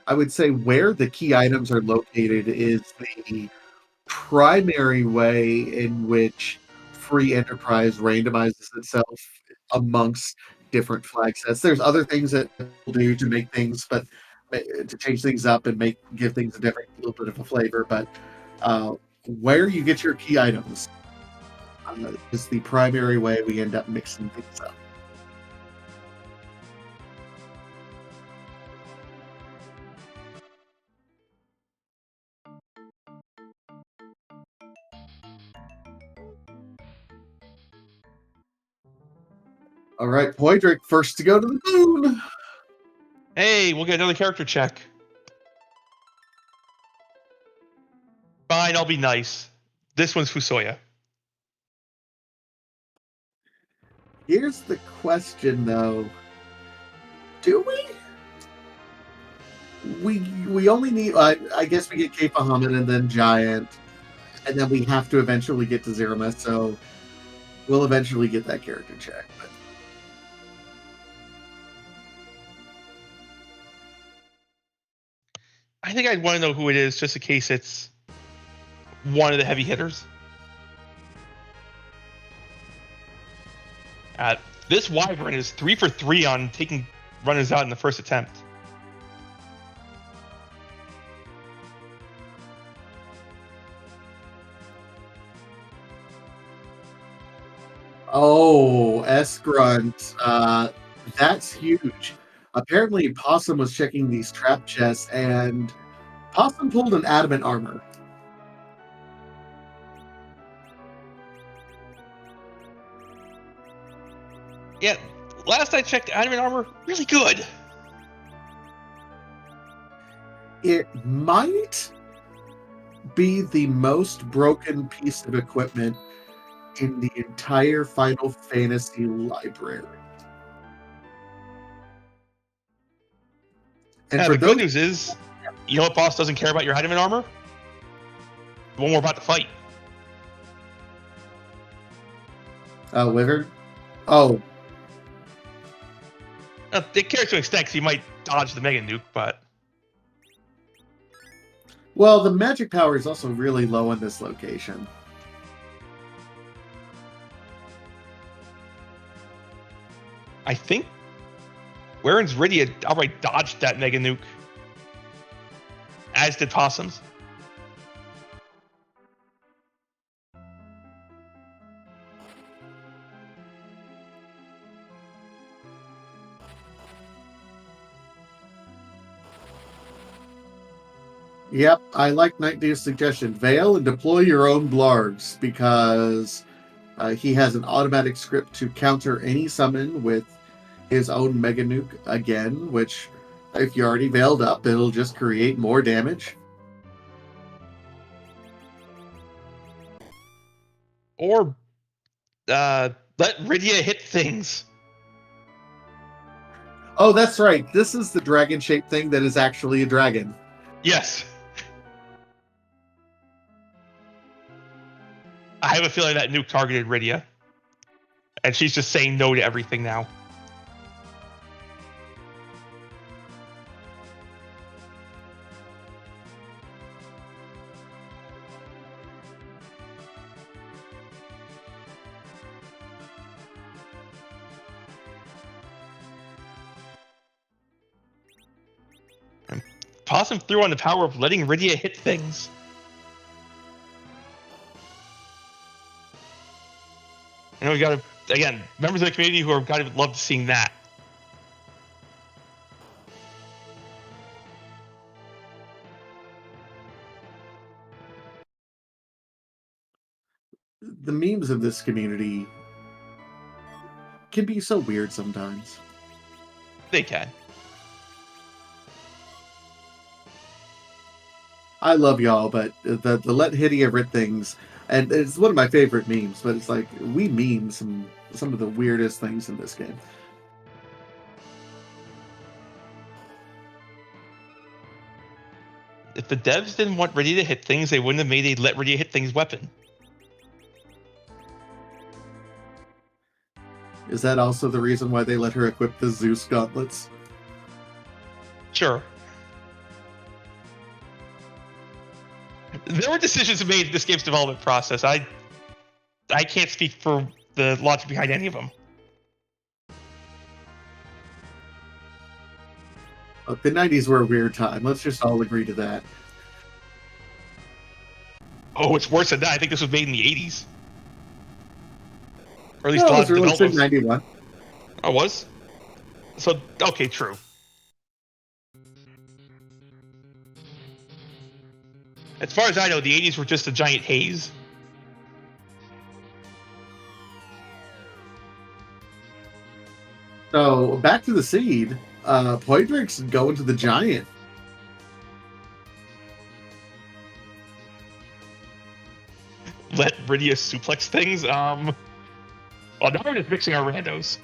I would say where the key items are located is the primary way in which free enterprise randomizes itself amongst different flag sets. There's other things that people do to make things, but to change things up and give things a little bit of a flavor. But where you get your key items is the primary way we end up mixing things up. All right, Poydrick, first to go to the moon. Hey, we'll get another character check. Fine, I'll be nice. This one's Fusoya. Here's the question, though. Do we? We only need. I guess we get Cape Bahamut and then Giant, and then we have to eventually get to Zerima. So we'll eventually get that character check. But I think I'd want to know who it is, just in case it's one of the heavy hitters. This Wyvern is 3 for 3 on taking runners out in the first attempt. oh, S-Grunt, that's huge. Apparently, Possum was checking these trap chests, and Possum pulled an adamant armor. Yeah, last I checked, adamant armor, really good. It might be the most broken piece of equipment in the entire Final Fantasy library. And for The those, good news is, you know what boss doesn't care about your adamant armor? The one we're about to fight. Wyvern. Oh, It cares to an extent because you might dodge the Mega Nuke, but well, the magic power is also really low in this location. I think Waren's Rydia outright dodged that Mega Nuke, as did Possum's. Yep, I like Night Deer's suggestion. Veil and deploy your own blargs, because he has an automatic script to counter any summon with his own Mega Nuke again, which, if you're already veiled up, it'll just create more damage. Or let Rydia hit things. Oh, that's right. This is the dragon-shaped thing that is actually a dragon. Yes. I have a feeling that nuke targeted Rydia. And she's just saying no to everything now. And Possum threw on the power of letting Rydia hit things. I know we got to, again, members of the community who are kind of love seeing that. The memes of this community can be so weird sometimes. They can. I love y'all, but the let Hydia rip things, and it's one of my favorite memes, but it's like, we meme some of the weirdest things in this game. If the devs didn't want Rydia to hit things, they wouldn't have made a let Rydia hit things weapon. Is that also the reason why they let her equip the Zeus gauntlets? Sure. There were decisions made in this game's development process. I can't speak for the logic behind any of them. The 90s were a weird time. Let's just all agree to that. Oh, it's worse than that. I think this was made in the 80s. Or at least No, a it lot was of released in developers. 91. Oh, it was? So, okay, true. As far as I know, the 80s were just a giant haze. So back to the seed. Poydric's going to the giant. Let Rydia suplex things. Well, now we're just mixing our randos.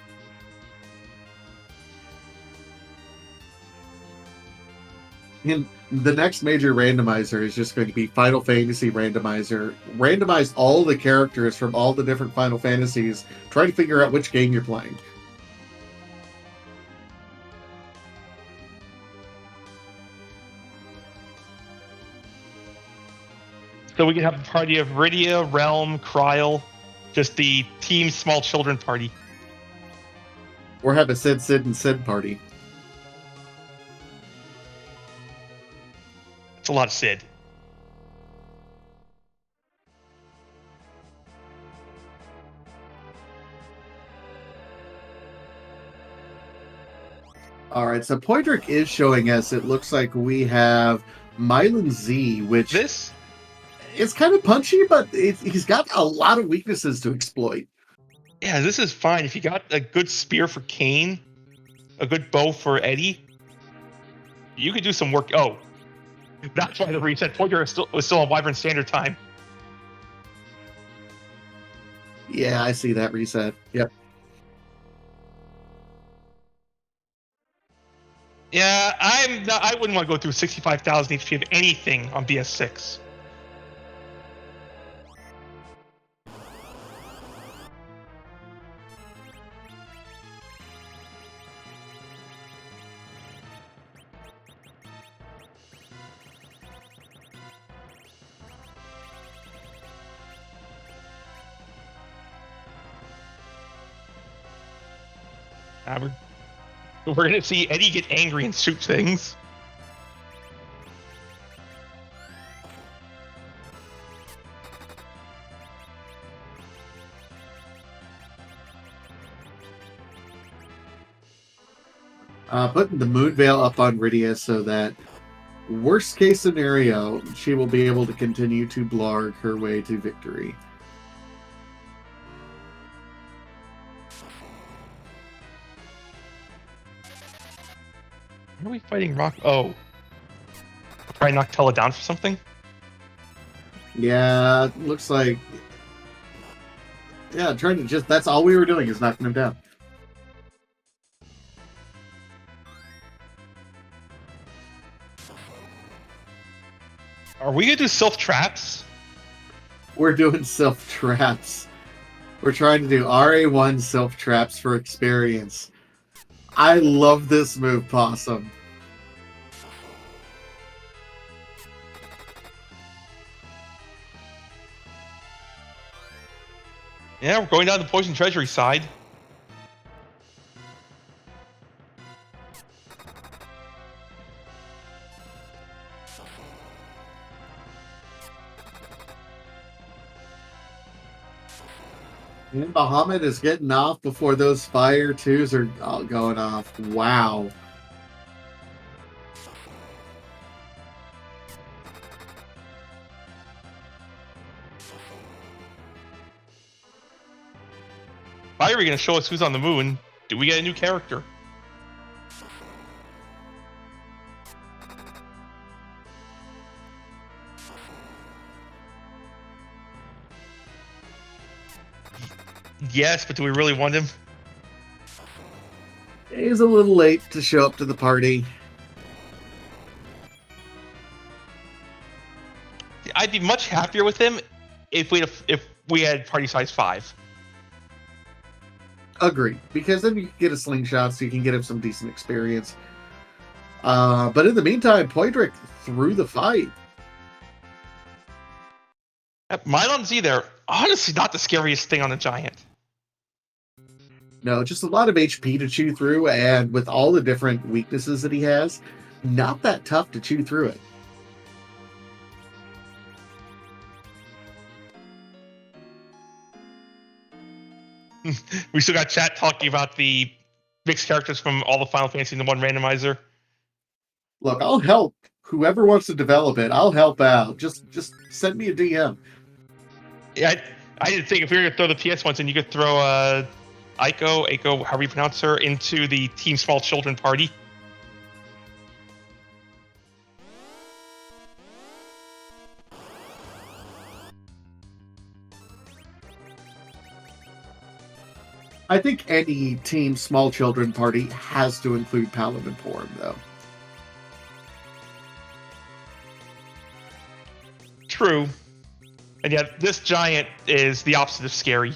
And the next major randomizer is just going to be Final Fantasy randomizer. Randomize all the characters from all the different Final Fantasies. Try to figure out which game you're playing. So we can have a party of Rydia, Realm, Kryl, just the team small children party. Or have a Sid, and Sid party. It's a lot of Sid. All right, so Poydric is showing us, it looks like we have Mylan Z, which This? It's kind of punchy, but he's got a lot of weaknesses to exploit. Yeah, this is fine. If you got a good spear for Kane, a good bow for Eddie, you could do some work. Oh, that's why the reset pointer was still on Wyvern Standard Time. Yeah, I see that reset. Yep. Yeah, I wouldn't want to go through 65,000 HP of anything on BS6. We're gonna see Eddie get angry and shoot things. Putting the Moon Veil up on Rydia so that worst case scenario, she will be able to continue to blarg her way to victory. Are we fighting Rock? Oh. Probably knock Tella down for something? Yeah, looks like... Yeah, trying to just... That's all we were doing is knocking him down. Are we gonna do self-traps? We're doing self-traps. We're trying to do RA1 self-traps for experience. I love this move, Possum. Yeah, we're going down the Poison Treasury side. And Bahamut is getting off before those Fire 2s are going off. Wow. Why are we gonna show us who's on the moon? Do we get a new character? Yes, but do we really want him? He's a little late to show up to the party. I'd be much happier with him if we had party size 5. Agree, because then you can get a slingshot, so you can get him some decent experience. But in the meantime, Poydric through the fight. Mylon Z there, honestly not the scariest thing on the giant. No, just a lot of HP to chew through, and with all the different weaknesses that he has, not that tough to chew through it. We still got chat talking about the mixed characters from all the Final Fantasy in the one randomizer. Look, I'll help. Whoever wants to develop it, I'll help out. Just send me a DM. Yeah, I didn't think if we were gonna throw the PS ones in, you could throw Aiko, however you pronounce her, into the Team Small Children party. I think any Team Small Children party has to include Paladin form, though. True. And yet, this giant is the opposite of scary.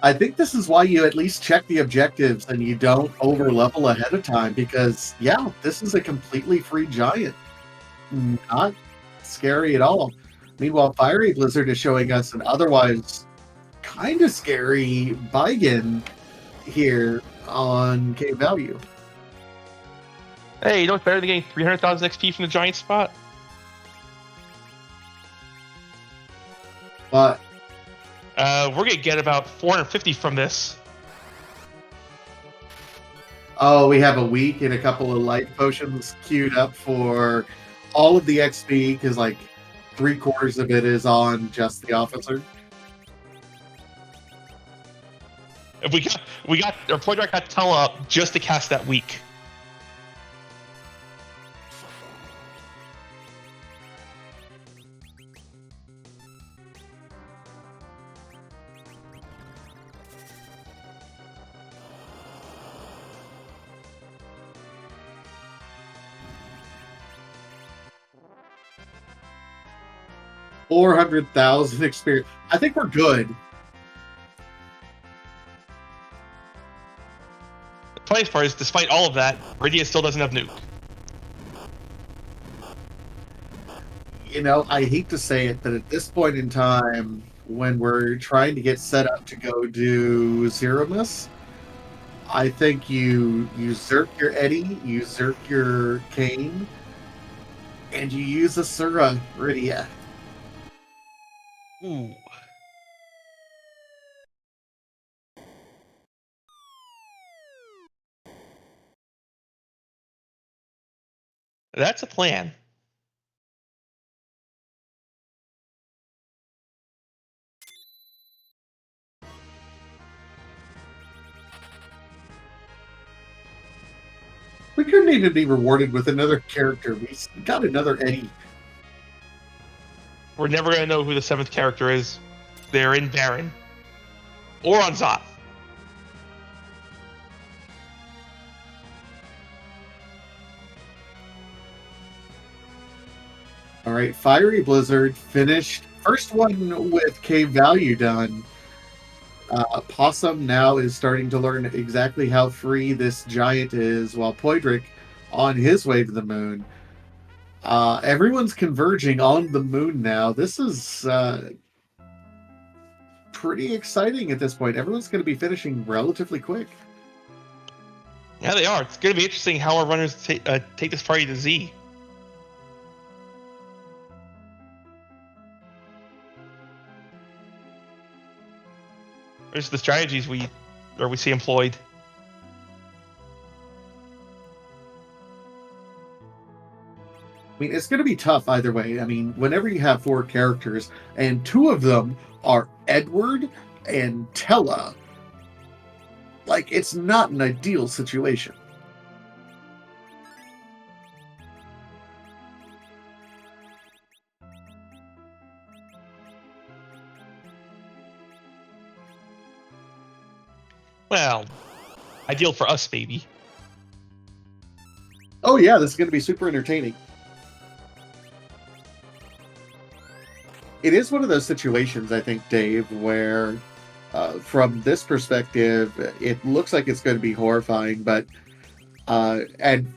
I think this is why you at least check the objectives and you don't over level ahead of time, because, yeah, this is a completely free giant. Not scary at all. Meanwhile, Fiery Blizzard is showing us an otherwise kind of scary Baigen here on K Value. Hey, you know what's better than getting 300,000 XP from the giant spot? But we're gonna get about 450 from this. oh, we have a week and a couple of life potions queued up for all of the XP, because like 3/4 of it is on just the officer. We got our point got Tella up just to cast that week. $400,000 experience. I think we're good. The funniest part is, despite all of that, Rydia still doesn't have nuke. You know, I hate to say it, but at this point in time, when we're trying to get set up to go do Zero Miss, I think you Zerk your Eddie, you Zerk your Kane, and you use Asura Rydia. Ooh. That's a plan. We couldn't even be rewarded with another character. We got another Eddie. We're never gonna know who the 7th character is. They're in Baron. Or on Zoth. All right, Fiery Blizzard finished first one with K Value done. Possum now is starting to learn exactly how free this giant is, while Poidric on his way to the moon. Everyone's converging on the moon now. This is pretty exciting at this point. Everyone's going to be finishing relatively quick. Yeah, they are. It's gonna be interesting how our runners take this party to Z. There's the strategies we see employed. I mean, it's going to be tough either way. I mean, whenever you have 4 characters and 2 of them are Edward and Tella, like, it's not an ideal situation. Well, ideal for us, baby. Oh yeah, this is going to be super entertaining. It is one of those situations, I think, Dave, where from this perspective, it looks like it's going to be horrifying, but and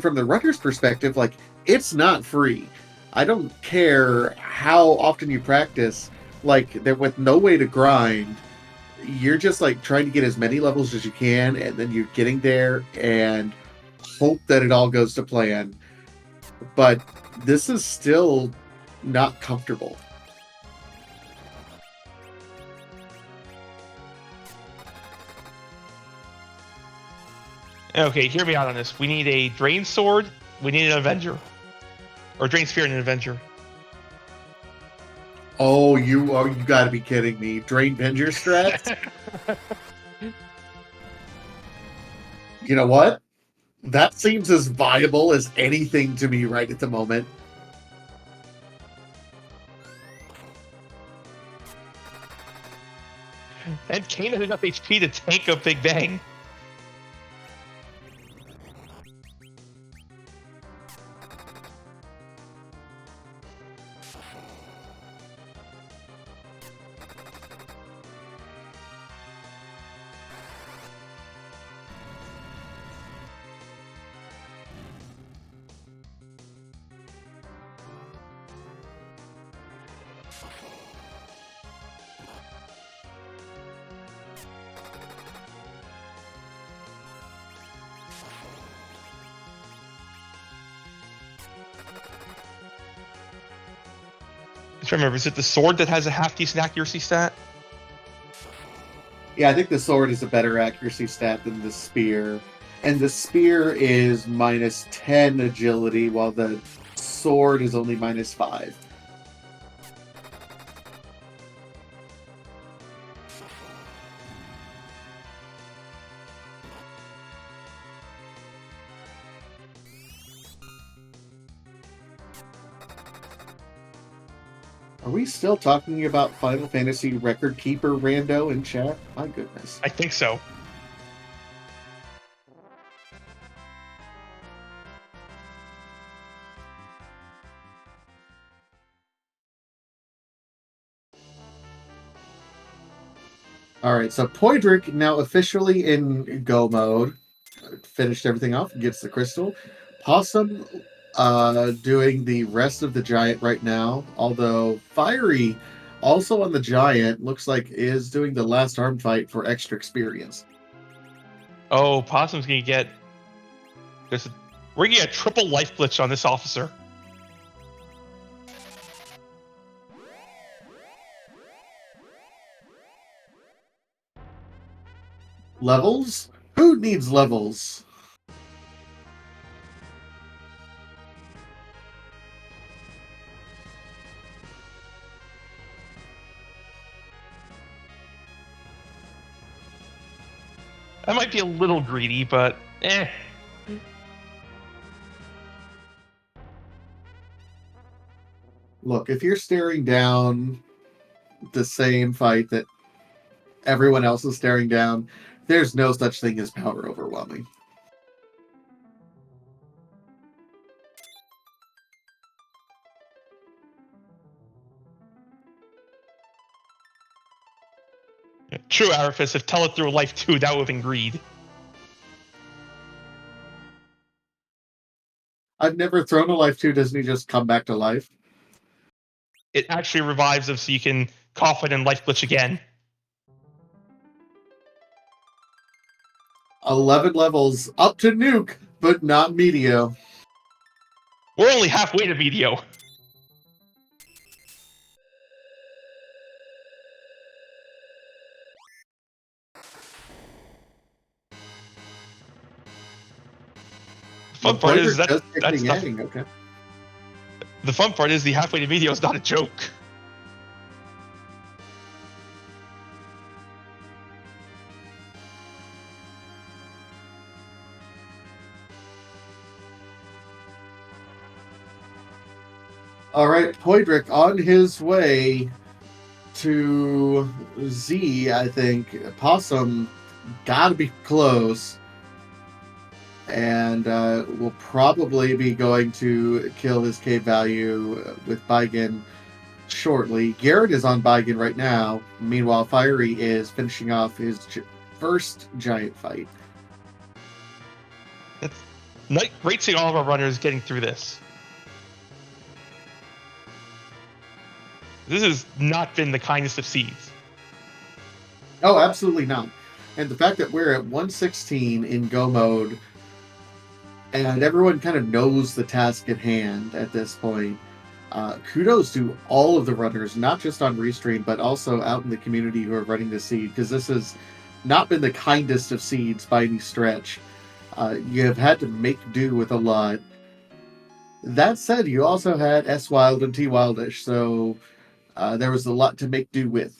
from the runner's perspective, like, it's not free. I don't care how often you practice, like, there with no way to grind. You're just like trying to get as many levels as you can, and then you're getting there and hope that it all goes to plan. But this is still not comfortable. Okay, hear me out on this. We need a Drain Sword. We need an Avenger. Or Drain Spear and an Avenger. Oh, you got to be kidding me! Drain Venger strats. You know what? That seems as viable as anything to me right at the moment. And Kane has enough HP to tank a Big Bang. Just remember, is it the sword that has a half decent accuracy stat? Yeah, I think the sword is a better accuracy stat than the spear. And the spear is minus 10 agility, while the sword is only minus 5. Are we still talking about Final Fantasy Record Keeper Rando in chat? My goodness. I think so. All right, so Poidric now officially in go mode. Finished everything off, gets the crystal. Possum doing the rest of the giant right now, although Fiery also on the giant looks like is doing the last arm fight for extra experience. Oh, Possum's gonna get we're gonna get a triple life glitch on this officer. Levels? Who needs levels? That might be a little greedy, but eh. Look, if you're staring down the same fight that everyone else is staring down, there's no such thing as power overwhelming. True, Arifis, if Tell It Through Life 2, that would have been greed. I've never thrown a life 2. Doesn't he just come back to life? It actually revives him so you can cough it and life glitch again. 11 levels up to nuke, but not Meteo. We're only halfway to Meteo. The fun part is that's not, okay. the fun part is the halfway to Meteo is not a joke. All right, Poidric on his way to Z, I think. Possum gotta be close. And will probably be going to kill his cave value with Baigen shortly. Garrett is on Baigen right now. Meanwhile, Fiery is finishing off his first giant fight. It's great seeing all of our runners getting through this. This has not been the kindest of seeds. Oh, absolutely not. And the fact that we're at 116 in go mode and everyone kind of knows the task at hand at this point. Kudos to all of the runners, not just on Restream, but also out in the community who are running the seed, because this has not been the kindest of seeds by any stretch. You have had to make do with a lot. That said, you also had S Wild and T Wildish, so there was a lot to make do with.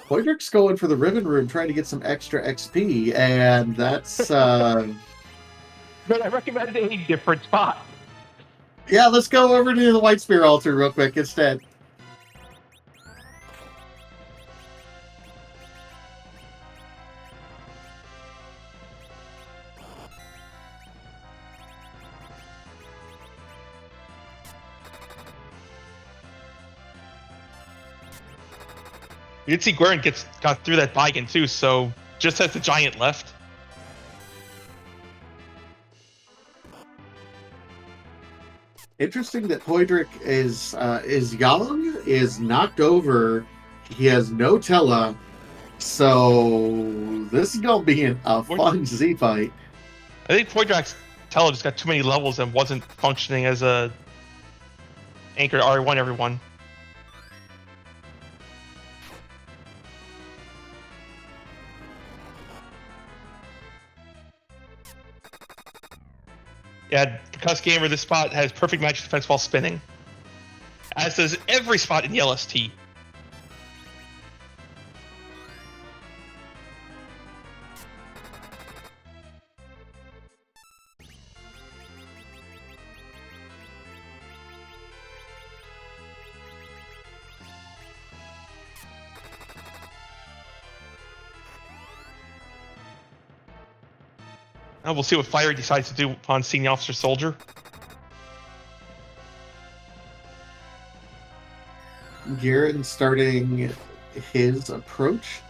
Poydrick's going for the Ribbon Room, trying to get some extra XP, and that's... But I recommend a different spot. Yeah, let's go over to the White Spear altar real quick instead. You did see Gweren got through that Baigen too, so just as the giant left. Interesting that Poydrick is young, is knocked over. He has no Tella, so this is gonna be a fun Z fight. I think Poydrick's Tella just got too many levels and wasn't functioning as a anchor R1 everyone. Yeah, Concussed Gamer, this spot has perfect magic defense while spinning. As does every spot in the LST. Now we'll see what Fiery decides to do upon seeing the Officer Soldier. Garen starting his approach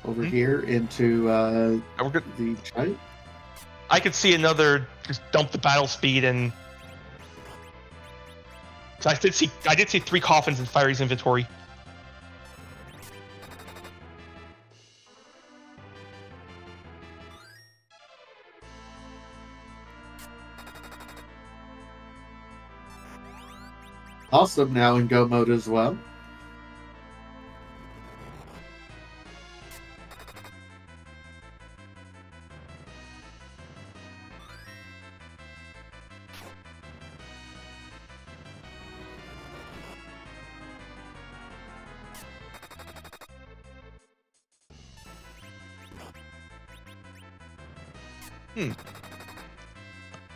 over here into the giant. I could see another just dump the battle speed and. So I did see 3 coffins in Fiery's inventory. Awesome, now in go mode as well.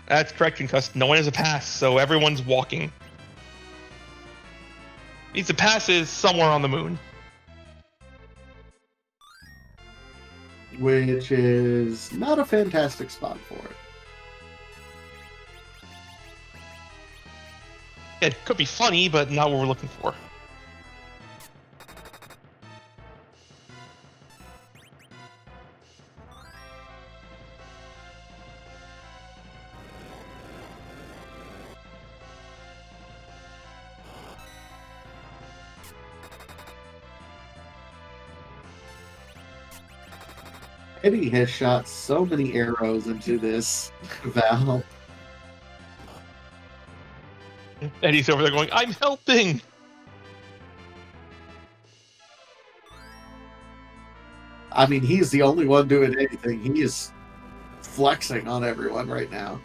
That's correct, because no one has a pass, so everyone's walking. Means the pass is somewhere on the moon. Which is not a fantastic spot for it. It could be funny, but not what we're looking for. Eddie has shot so many arrows into this Val. And he's over there going, I'm helping! I mean, he's the only one doing anything. He is flexing on everyone right now.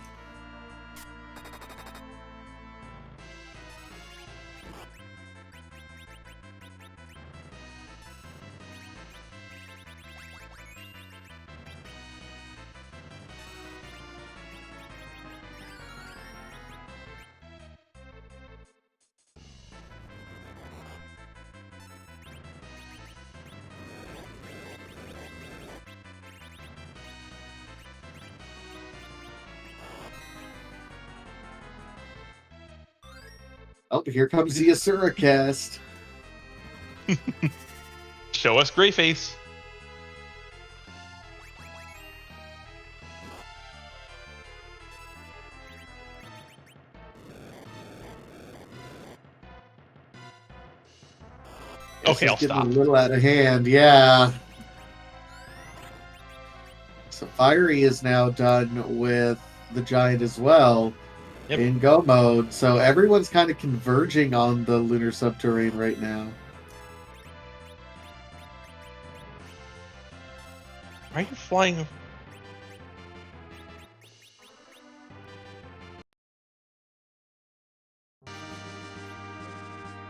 Oh, here comes the Asura cast. Show us Greyface. Okay, I'll stop. A little out of hand, yeah. So Fiery is now done with the giant as well. Yep. In go mode, so everyone's kind of converging on the lunar subterrane right now. Why are you flying?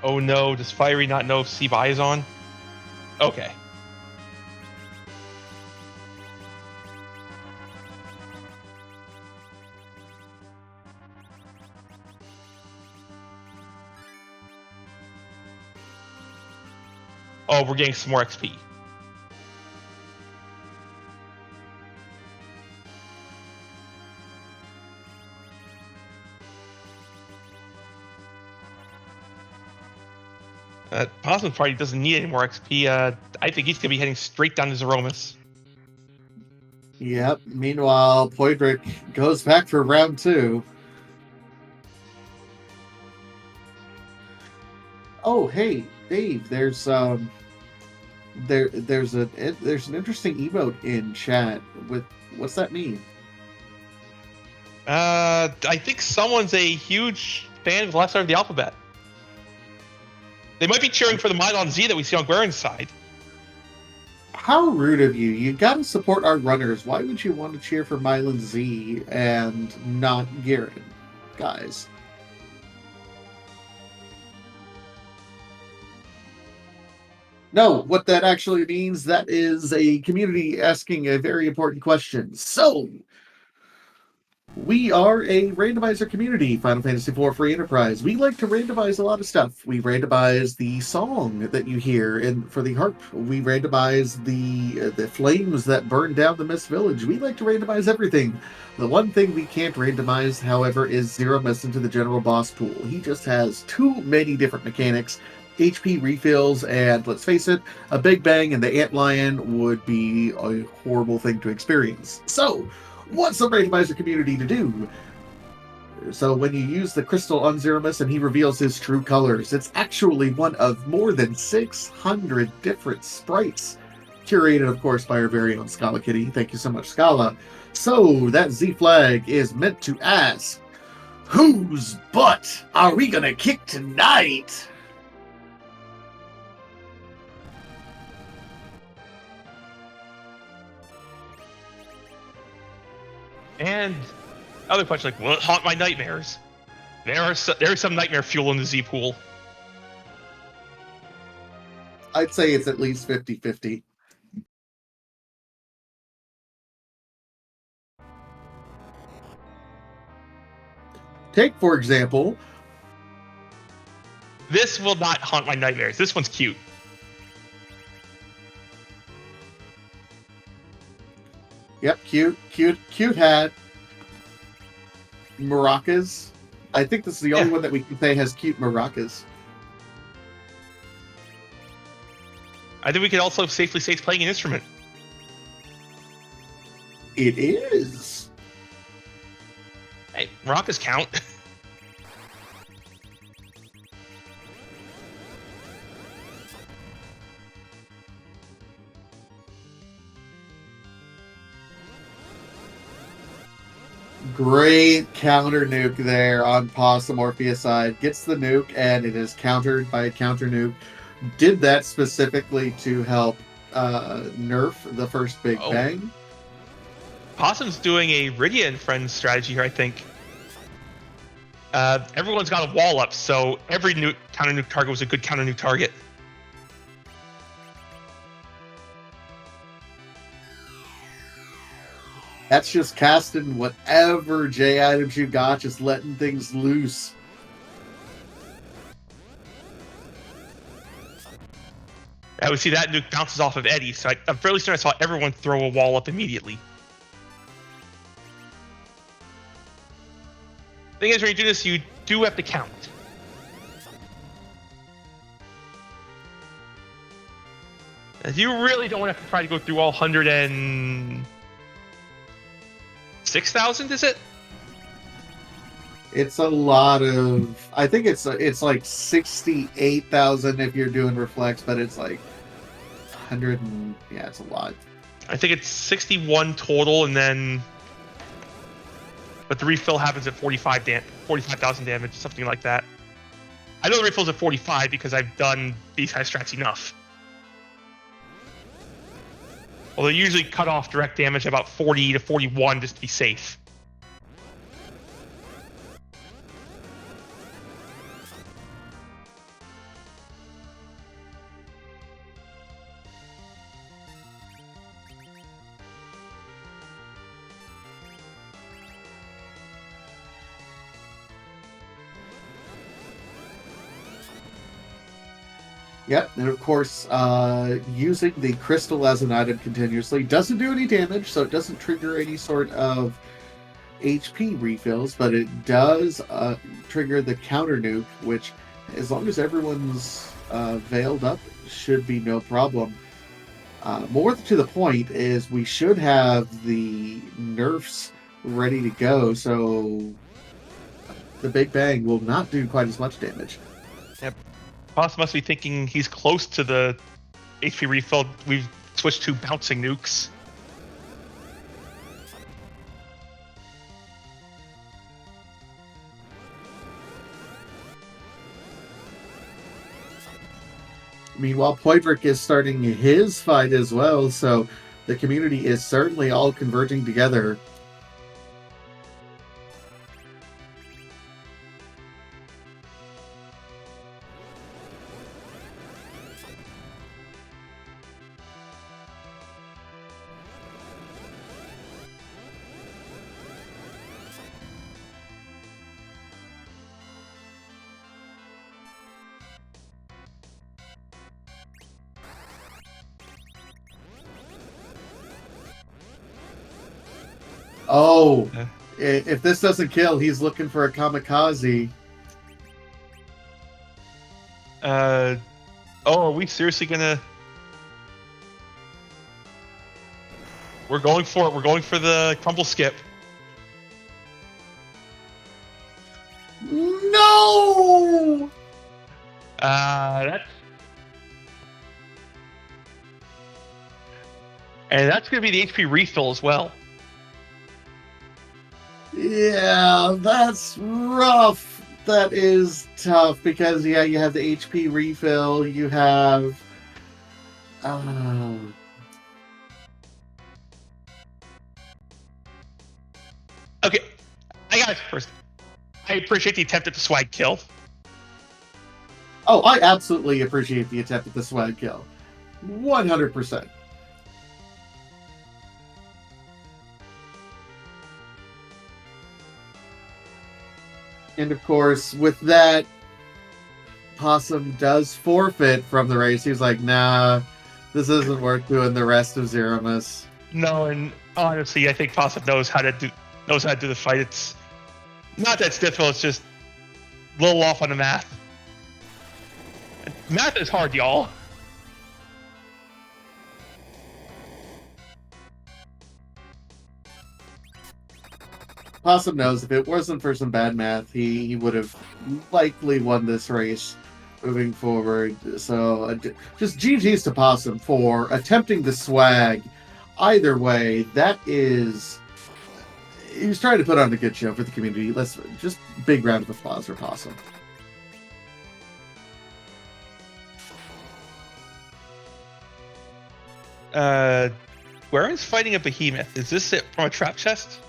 Oh no, does Fiery not know if C-Buy is on? Okay. Oh, we're getting some more XP. Possum probably doesn't need any more XP. I think he's going to be heading straight down to Zeromus. Yep. Meanwhile, Poidric goes back for round 2. Oh, hey, Dave. There's an interesting emote in chat. What's that mean? I think someone's a huge fan of the left side of the alphabet. They might be cheering for the Mylon Z that we see on Guerin's side. How rude of you. You gotta support our runners. Why would you want to cheer for Mylon Z and not Guerin, guys? No, what that actually means, that is a community asking a very important question. So, we are a randomizer community, Final Fantasy IV Free Enterprise. We like to randomize a lot of stuff. We randomize the song that you hear for the harp. We randomize the flames that burn down the Mist Village. We like to randomize everything. The one thing we can't randomize, however, is Zeromus into the general boss pool. He just has too many different mechanics. HP refills, and let's face it, a Big Bang and the Antlion would be a horrible thing to experience. So, what's the randomizer community to do? So when you use the crystal on Zeromus and he reveals his true colors, it's actually one of more than 600 different sprites, curated, of course, by our very own Scala Kitty. Thank you so much, Scala. So that Z flag is meant to ask, whose butt are we gonna kick tonight? And other question, like, will it haunt my nightmares? There's some nightmare fuel in the Z pool. I'd say it's at least 50-50. Take, for example... This will not haunt my nightmares. This one's cute. Yep, cute hat. Maracas. I think this is the only one that we can say has cute maracas. I think we can also safely say it's playing an instrument. It is. Hey, maracas count. Great counter nuke there on Possum Orpheus side. Gets the nuke and it is countered by a counter nuke. Did that specifically to help nerf the first Big Bang. Possum's doing a Rydia and Friends strategy here, I think. Everyone's got a wall up, so every counter nuke target was a good counter nuke target. That's just casting whatever J items you got, just letting things loose. I would see that nuke bounces off of Eddie, so I'm fairly certain I saw everyone throw a wall up immediately. Thing is, when you do this, you do have to count. You really don't want to have to try to go through all 106,000, is it? It's a lot of... I think it's like 68,000 if you're doing reflex, but it's like 100 and... Yeah, it's a lot. I think it's 61 total, and then... But the refill happens at 45,000 damage, something like that. I know the refill's at 45 because I've done these high strats enough. Well, they usually cut off direct damage about 40 to 41 just to be safe. Yep, and of course, using the crystal as an item continuously doesn't do any damage, so it doesn't trigger any sort of HP refills, but it does trigger the counter nuke, which, as long as everyone's veiled up, should be no problem. More to the point is we should have the nerfs ready to go, so the Big Bang will not do quite as much damage. Yep. Boss must be thinking he's close to the HP refill. We've switched to bouncing nukes. Meanwhile, Poidric is starting his fight as well, so the community is certainly all converging together. Oh, if this doesn't kill, he's looking for a kamikaze. Oh, are we seriously gonna... We're going for it. We're going for the crumble skip. No! That's going to be the HP refill as well. Yeah, that's rough. That is tough because, yeah, you have the HP refill, you have... Okay, I got it first. I appreciate the attempt at the swag kill. Oh, I absolutely appreciate the attempt at the swag kill. 100%. And of course, with that, Possum does forfeit from the race. He's like, nah, this isn't worth doing the rest of Zeramus. No, and honestly, I think Possum knows how to do the fight. It's not that it's difficult, it's just a little off on the math. Math is hard, y'all. Possum knows if it wasn't for some bad math, he would have likely won this race moving forward. So just GG's to Possum for attempting the swag. Either way, that is... He was trying to put on a good show for the community. Let's just big round of applause for Possum. Where is fighting a behemoth? Is this it from a trap chest?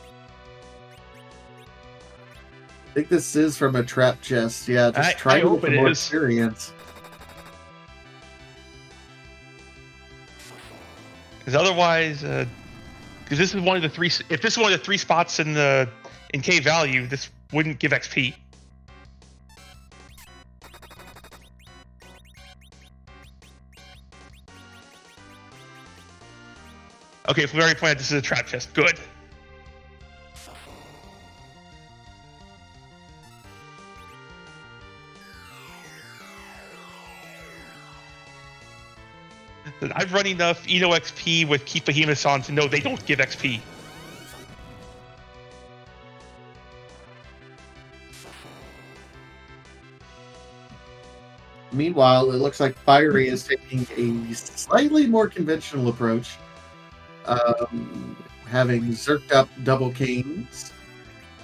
I think this is from a trap chest. Yeah, just try to get more experience. Because otherwise, because this is one of the three. If this is one of the three spots in K value, this wouldn't give XP. Okay, if we already pointed out this is a trap chest, good. I've run enough Edo XP with Keep Behemoths on to know they don't give XP. Meanwhile, it looks like Fiery is taking a slightly more conventional approach. Having zerked up double kings.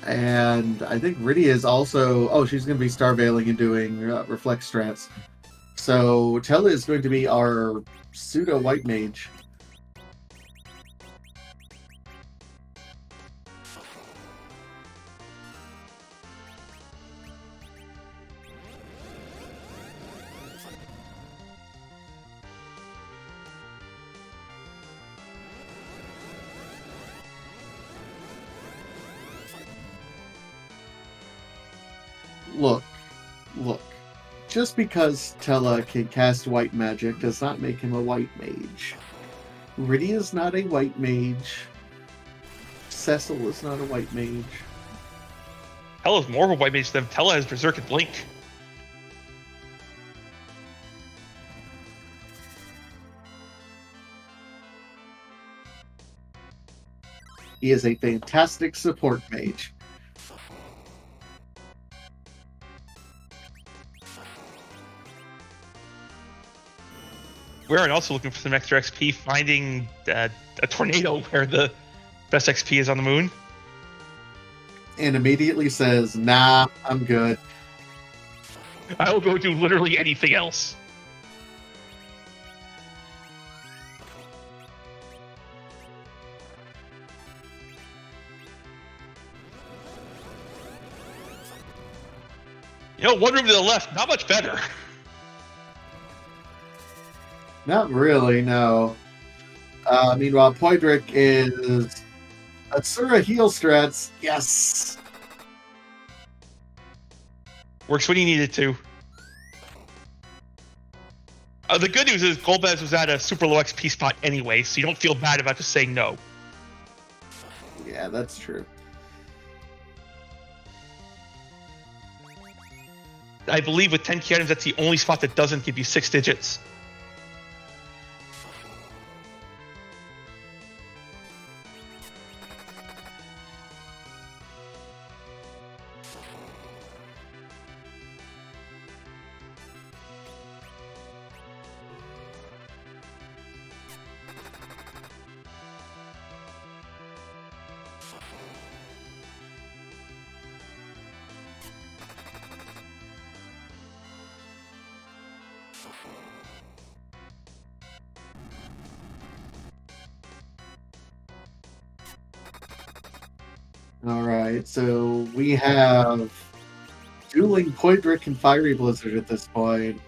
And I think Rydia is also... Oh, she's going to be Star Veiling and doing Reflect strats. So Tella is going to be our pseudo white mage. Look. Just because Tella can cast white magic does not make him a white mage. Rydia is not a white mage. Cecil is not a white mage. Tella's more of a white mage than Tella has Berserk and Blink. He is a fantastic support mage. We're also looking for some extra XP, finding a tornado where the best XP is on the moon. And immediately says, nah, I'm good. I will go do literally anything else. One room to the left, not much better. Not really, no. Meanwhile, Poidric is Asura heal strats. Yes. Works when he needed to. The good news is Golbez was at a super low XP spot anyway, so you don't feel bad about just saying no. Yeah, that's true. I believe with 10 key items, that's the only spot that doesn't give you 6 digits. Alright, so we have dueling Poidric and Fiery Blizzard at this point.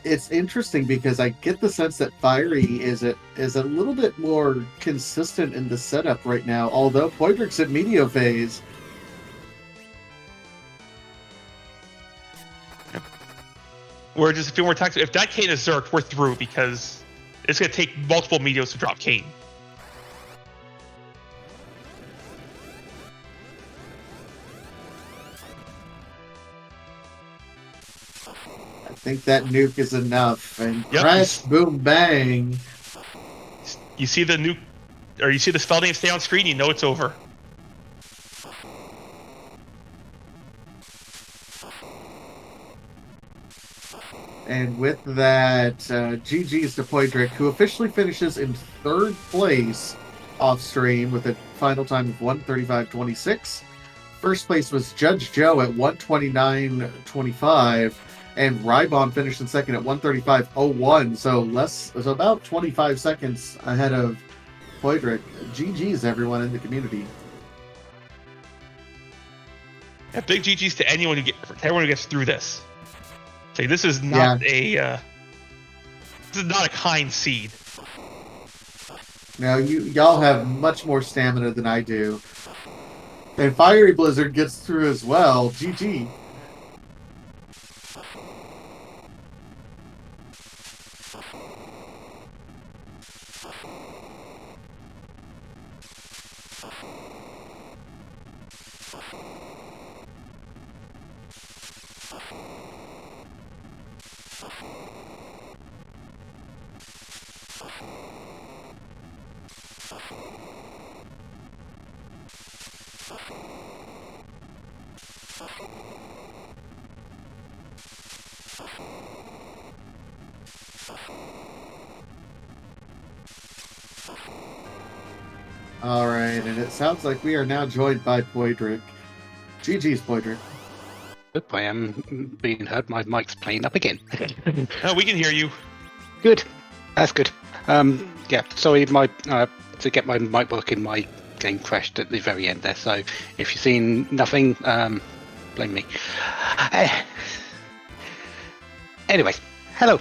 It's interesting because I get the sense that Fiery is a little bit more consistent in the setup right now, although Poidric's at Meteor phase. We're just a few more attacks. If that Kane is Zerk, we're through because it's going to take multiple Meteors to drop Kane. I think that nuke is enough. And Yep. crash, boom, bang. You see the nuke, or you see the spell name stay on screen, you know it's over. And with that, GG's to Poidric, who officially finishes in 3rd place off stream with a final time of 1:35.26. First place was Judge Joe at 1:29.25, and Rybon finished in second at 1:35.01. So about 25 seconds ahead of Poidric. GG's everyone in the community. Yeah, big GG's to everyone who gets through this. Okay, this is not this is not a kind seed. Now y'all have much more stamina than I do. And Fiery Blizzard gets through as well. GG. All right, and it sounds like we are now joined by Poidric. GG's, Poidric. Good, I am being heard. My mic's playing up again. No, we can hear you. Good, that's good. Yeah, sorry, to get my mic working, my game crashed at the very end there. So if you're seeing nothing, blame me. Anyway, hello.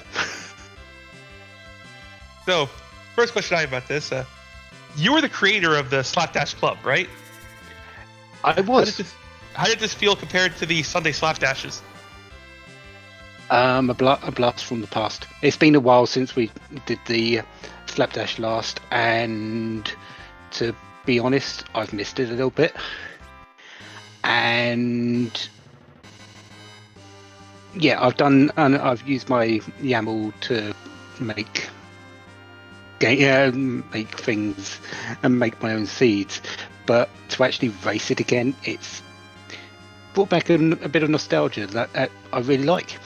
So, first question I have about this: you were the creator of the Slapdash Club, right? I was. How did this feel compared to the Sunday Slapdashes? A blast from the past. It's been a while since we did the Slapdash last, and to be honest, I've missed it a little bit. And yeah, I've used my YAML to make things and make my own seeds, but to actually race it again, it's brought back a bit of nostalgia that I really like.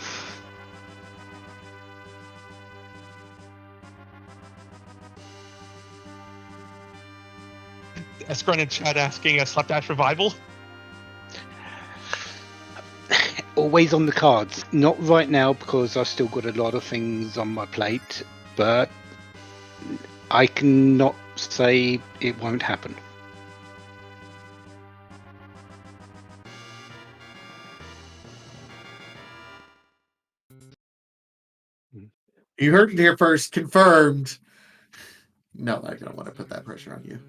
Escron in chat asking a Slapdash revival. Always on the cards. Not right now because I've still got a lot of things on my plate, but I cannot say it won't happen. You heard it here first. Confirmed. No, I don't want to put that pressure on you.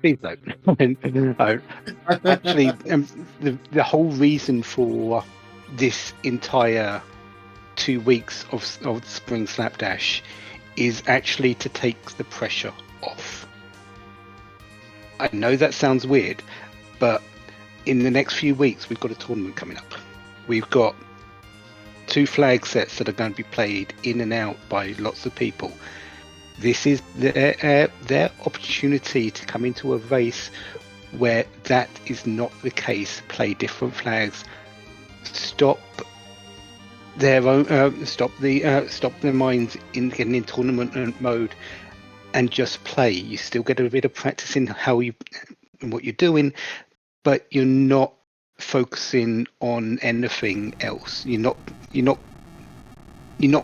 Please don't. Actually, the whole reason for this entire 2 weeks of Spring Slapdash is actually to take the pressure off. I know that sounds weird, but in the next few weeks we've got a tournament coming up. We've got 2 flag sets that are going to be played in and out by lots of people. This is their opportunity to come into a race where that is not the case. Play different flags. Stop their own. Stop their minds in getting in tournament mode, and just play. You still get a bit of practice in what you're doing, but you're not focusing on anything else. You're not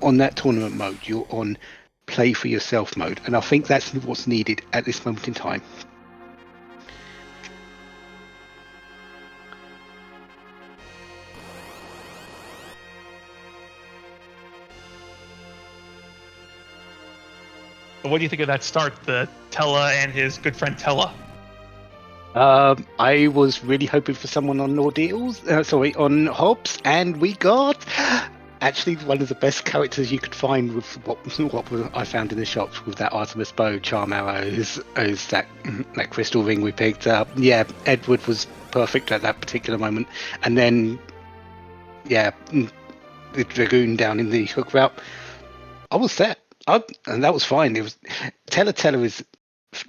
on that tournament mode. You're on play for yourself mode, and I think that's what's needed at this moment in time. What do you think of that start, the Tella and his good friend Tella? I was really hoping for someone on on Hobbs, and we got actually one of the best characters you could find with what I found in the shops with that Artemis bow, charm arrows, that crystal ring we picked up. Yeah, Edward was perfect at that particular moment, and then the Dragoon down in the hook route. I was set, and that was fine. It was Tella is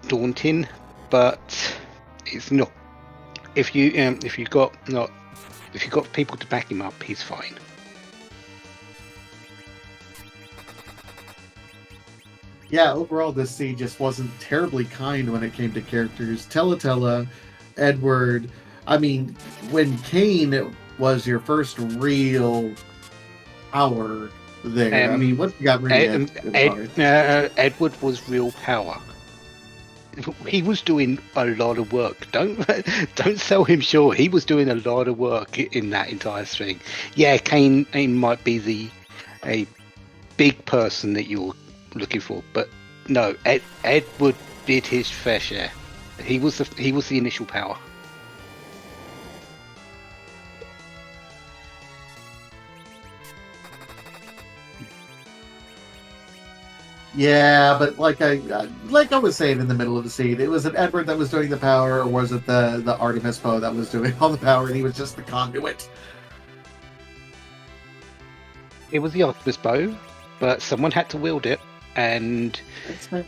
daunting, but it's not. If you got people to back him up, he's fine. Yeah, overall, this seed just wasn't terribly kind when it came to characters. Tella, Edward. I mean, when Kane was your first real power there. I mean, once you got rid of Edward was real power. He was doing a lot of work. Don't sell him short. He was doing a lot of work in that entire thing. Yeah, Kane might be a big person that you're looking for, but no, Edward did his fair share. He was the initial power. Yeah, but like I was saying in the middle of the seed, it was an Edward that was doing the power, or was it the Artemis Poe that was doing all the power, and he was just the conduit? It was the Artemis bow, but someone had to wield it, and I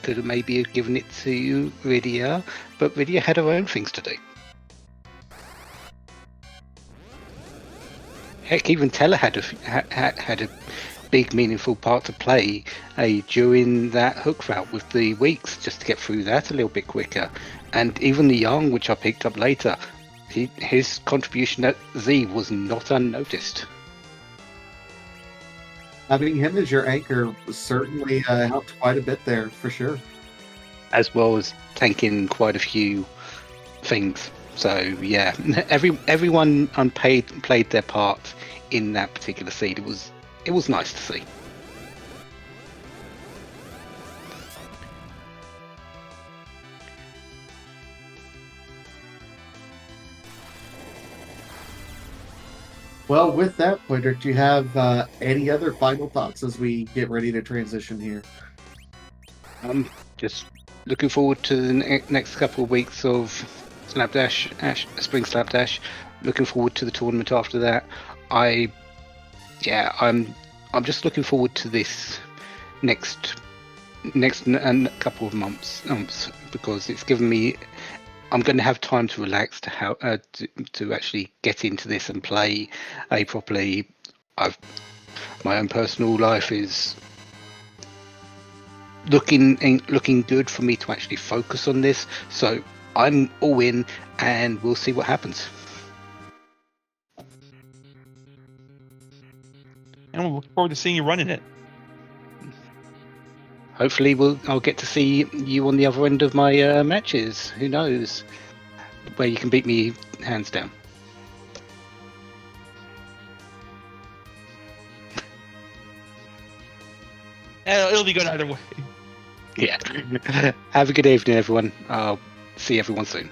could have maybe given it to Rydia, but Rydia had her own things to do. Heck, even Tella had a big meaningful part to play during that hook route with the weeks, just to get through that a little bit quicker. And even the Young, which I picked up later, his contribution at Z was not unnoticed. Having him as your anchor certainly helped quite a bit there, for sure. As well as tanking quite a few things. So yeah, everyone played their part in that particular seed. It was nice to see. Well, with that, Poindrick, do you have any other final thoughts as we get ready to transition here? Just looking forward to the next couple of weeks of Spring Slapdash. Looking forward to the tournament after that. I'm just looking forward to this next couple of months because it's given me. I'm going to have time to relax to actually get into this and play properly. My own personal life is looking good for me to actually focus on this, so I'm all in, and we'll see what happens. And we'll look forward to seeing you running it. Hopefully, I'll get to see you on the other end of my matches. Who knows where you can beat me hands down. It'll be good either way. Yeah. Have a good evening, everyone. I'll see everyone soon.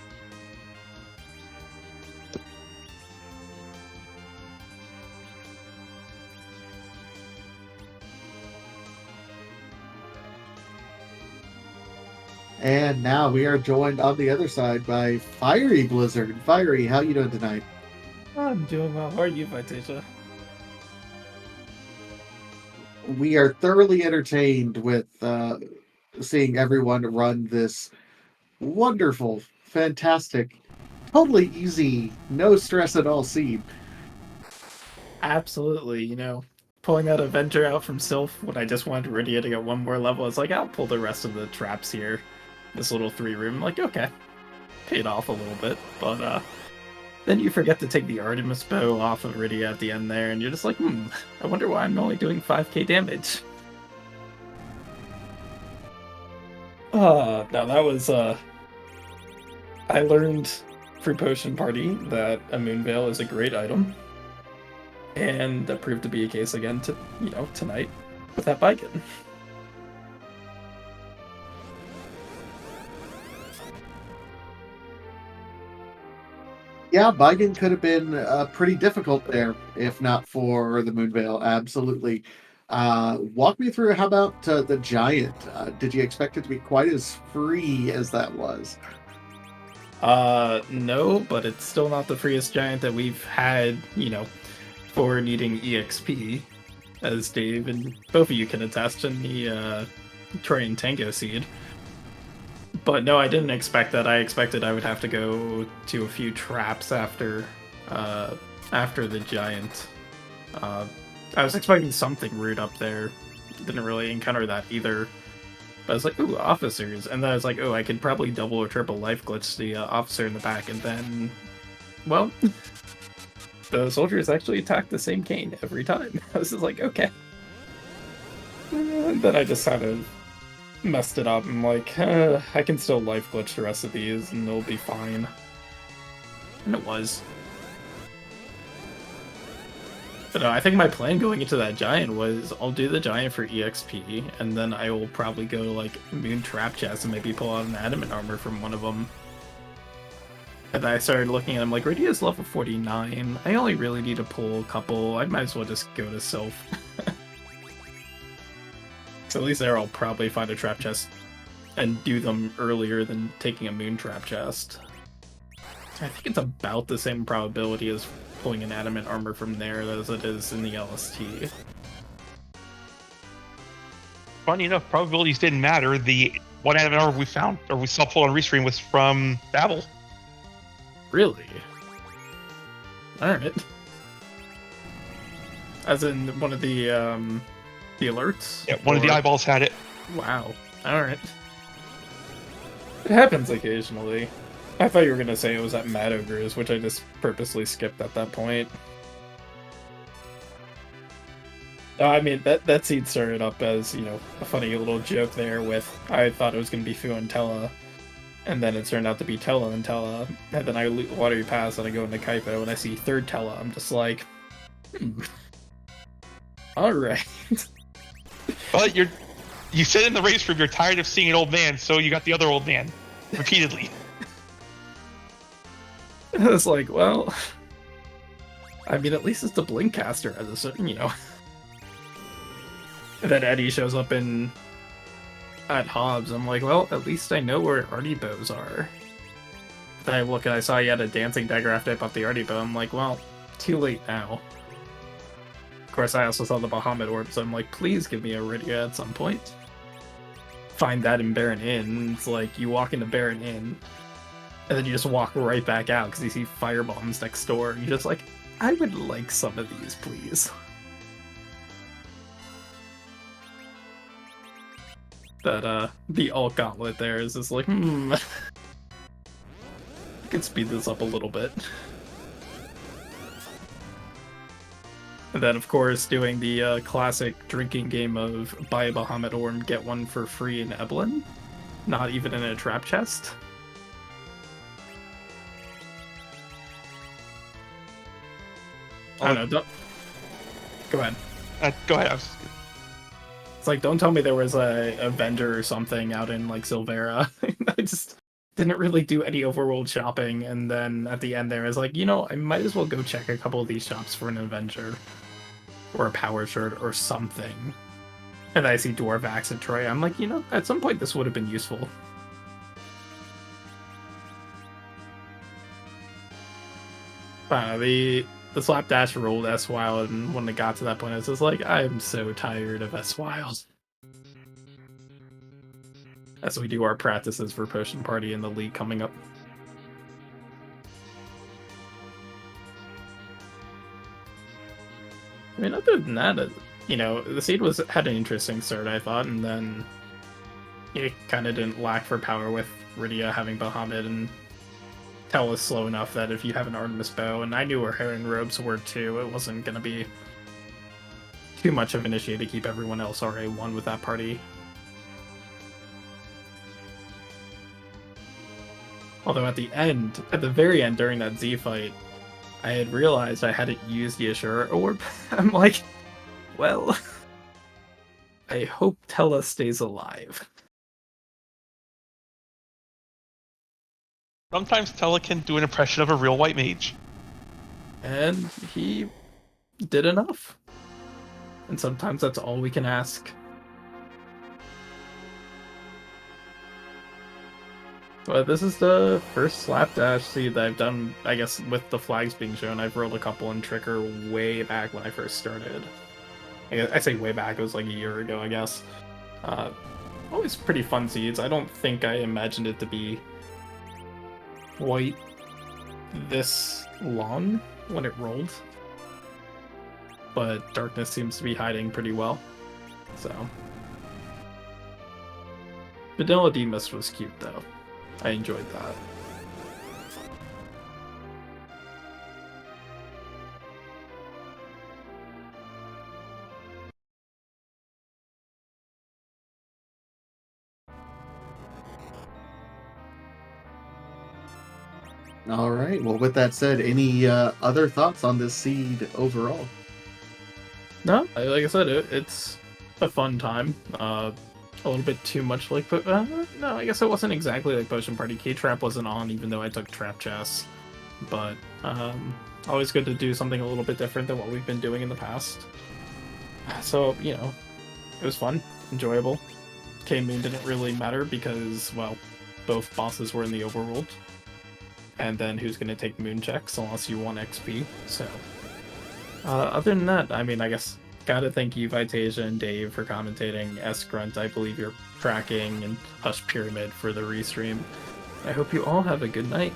And now we are joined on the other side by Fiery Blizzard. Fiery, how you doing tonight? I'm doing well. How are you, Vitasha? We are thoroughly entertained with seeing everyone run this wonderful, fantastic, totally easy, no stress at all seed. Absolutely. Pulling that Avenger out from Sylph when I just wanted Rydia to get one more level, it's like, I'll pull the rest of the traps here. This little 3-room. Like, okay. Paid off a little bit, but then you forget to take the Artemis bow off of Rydia at the end there, and you're just like, I wonder why I'm only doing 5k damage. No, that was, I learned through Potion Party that a Moon Veil is a great item. And that proved to be a case again tonight with that Biken. Yeah, Biken could have been pretty difficult there if not for the Moon Veil. Absolutely. Walk me through, how about the Giant? Did you expect it to be quite as free as that was? No, but it's still not the freest Giant that we've had, for needing EXP, as Dave and both of you can attest in the Troy and Tango seed. But no, I didn't expect that. I expected I would have to go to a few traps after the Giant. I was expecting something rude up there. Didn't really encounter that either. But I was like, ooh, officers. And then I was like, oh, I could probably double or triple life glitch the officer in the back. And then, well, the soldiers actually attacked the same cane every time. I was just like, okay. And then I just kind of messed it up. I'm like, I can still life glitch the rest of these and they'll be fine. And it was. But no, I think my plan going into that Giant was I'll do the Giant for EXP, and then I will probably go like Moon Trap Chest and maybe pull out an Adamant Armor from one of them. And then I started looking at them like, Rydia's level 49. I only really need to pull a couple. I might as well just go to Sylph. So at least there I'll probably find a Trap Chest and do them earlier than taking a Moon Trap Chest. I think it's about the same probability as pulling an Adamant Armor from there as it is in the LST. Funny enough, probabilities didn't matter. The one Adamant Armor we found, or we saw pulled on Restream, was from Babel. Really? Alright. As in one of the alerts? Yeah, one of the eyeballs had it. Wow. Alright. It happens occasionally. I thought you were going to say it was at Mad Ogres, which I just purposely skipped at that point. I mean, that seed started up as, a funny little joke there with, I thought it was going to be Fu and Tella, and then it turned out to be Tella and Tella, and then I watery pass and I go into Kaipo, and I see third Tella, I'm just like, alright. But you said in the race room you're tired of seeing an old man, so you got the other old man, repeatedly. I was like, well, I mean, at least it's the Blinkcaster as a certain, And then Eddie shows up at Hobbs. I'm like, well, at least I know where Artie bows are. Then I look and I saw he had a dancing dagger after I bought the Artie bow. I'm like, well, too late now. Of course, I also saw the Bahamut orb, so I'm like, please give me a Rydia at some point. Find that in Baron Inn. It's like you walk into Baron Inn, and then you just walk right back out because you see firebombs next door, and you're just like, I would like some of these, please. That the alt gauntlet there is just like, I could speed this up a little bit. And then, of course, doing the classic drinking game of buy a Bahamut orb, get one for free in Eblin. Not even in a trap chest. I don't know, Go ahead. Go ahead. It's like, don't tell me there was a vendor or something out in, like, Silvera. I just didn't really do any overworld shopping, and then at the end there, I was like, I might as well go check a couple of these shops for an Avenger. Or a Power Shirt, or something. And I see Dwarvax and Troy, I'm like, at some point this would have been useful. The Slapdash rolled S-Wild, and when it got to that point, I was just like, I'm so tired of S-Wild. As we do our practices for Potion Party in the League coming up. I mean, other than that, the seed had an interesting start, I thought, and then it kind of didn't lack for power with Rydia having Bahamut, and Tel was slow enough that if you have an Artemis bow, and I knew where Heron robes were too, it wasn't going to be too much of an issue to keep everyone else RA1 with that party. Although at the very end during that Z fight, I had realized I hadn't used the Ashura orb. I'm like, well, I hope Tella stays alive. Sometimes Tella can do an impression of a real white mage. And he did enough. And sometimes that's all we can ask. But this is the first Slapdash seed that I've done, I guess, with the flags being shown. I've rolled a couple in Tricker way back when I first started. I say way back, it was like a year ago, I guess. Always pretty fun seeds. I don't think I imagined it to be quite this long when it rolled. But Darkness seems to be hiding pretty well. So. Vanilla Demus was cute, though. I enjoyed that. All right. Well, with that said, any other thoughts on this seed overall? No, like I said, it's a fun time. A little bit too much like, but no, I guess it wasn't exactly like Potion Party. K-Trap wasn't on, even though I took Trap Chess. But always good to do something a little bit different than what we've been doing in the past. So, it was fun, enjoyable. Cane Moon didn't really matter because, well, both bosses were in the overworld. And then who's going to take moon checks unless you want XP, so. Other than that, I mean, I guess gotta thank you, Vitasia and Dave, for commentating. S-Grunt, I believe you're tracking, and Hush Pyramid for the restream. I hope you all have a good night.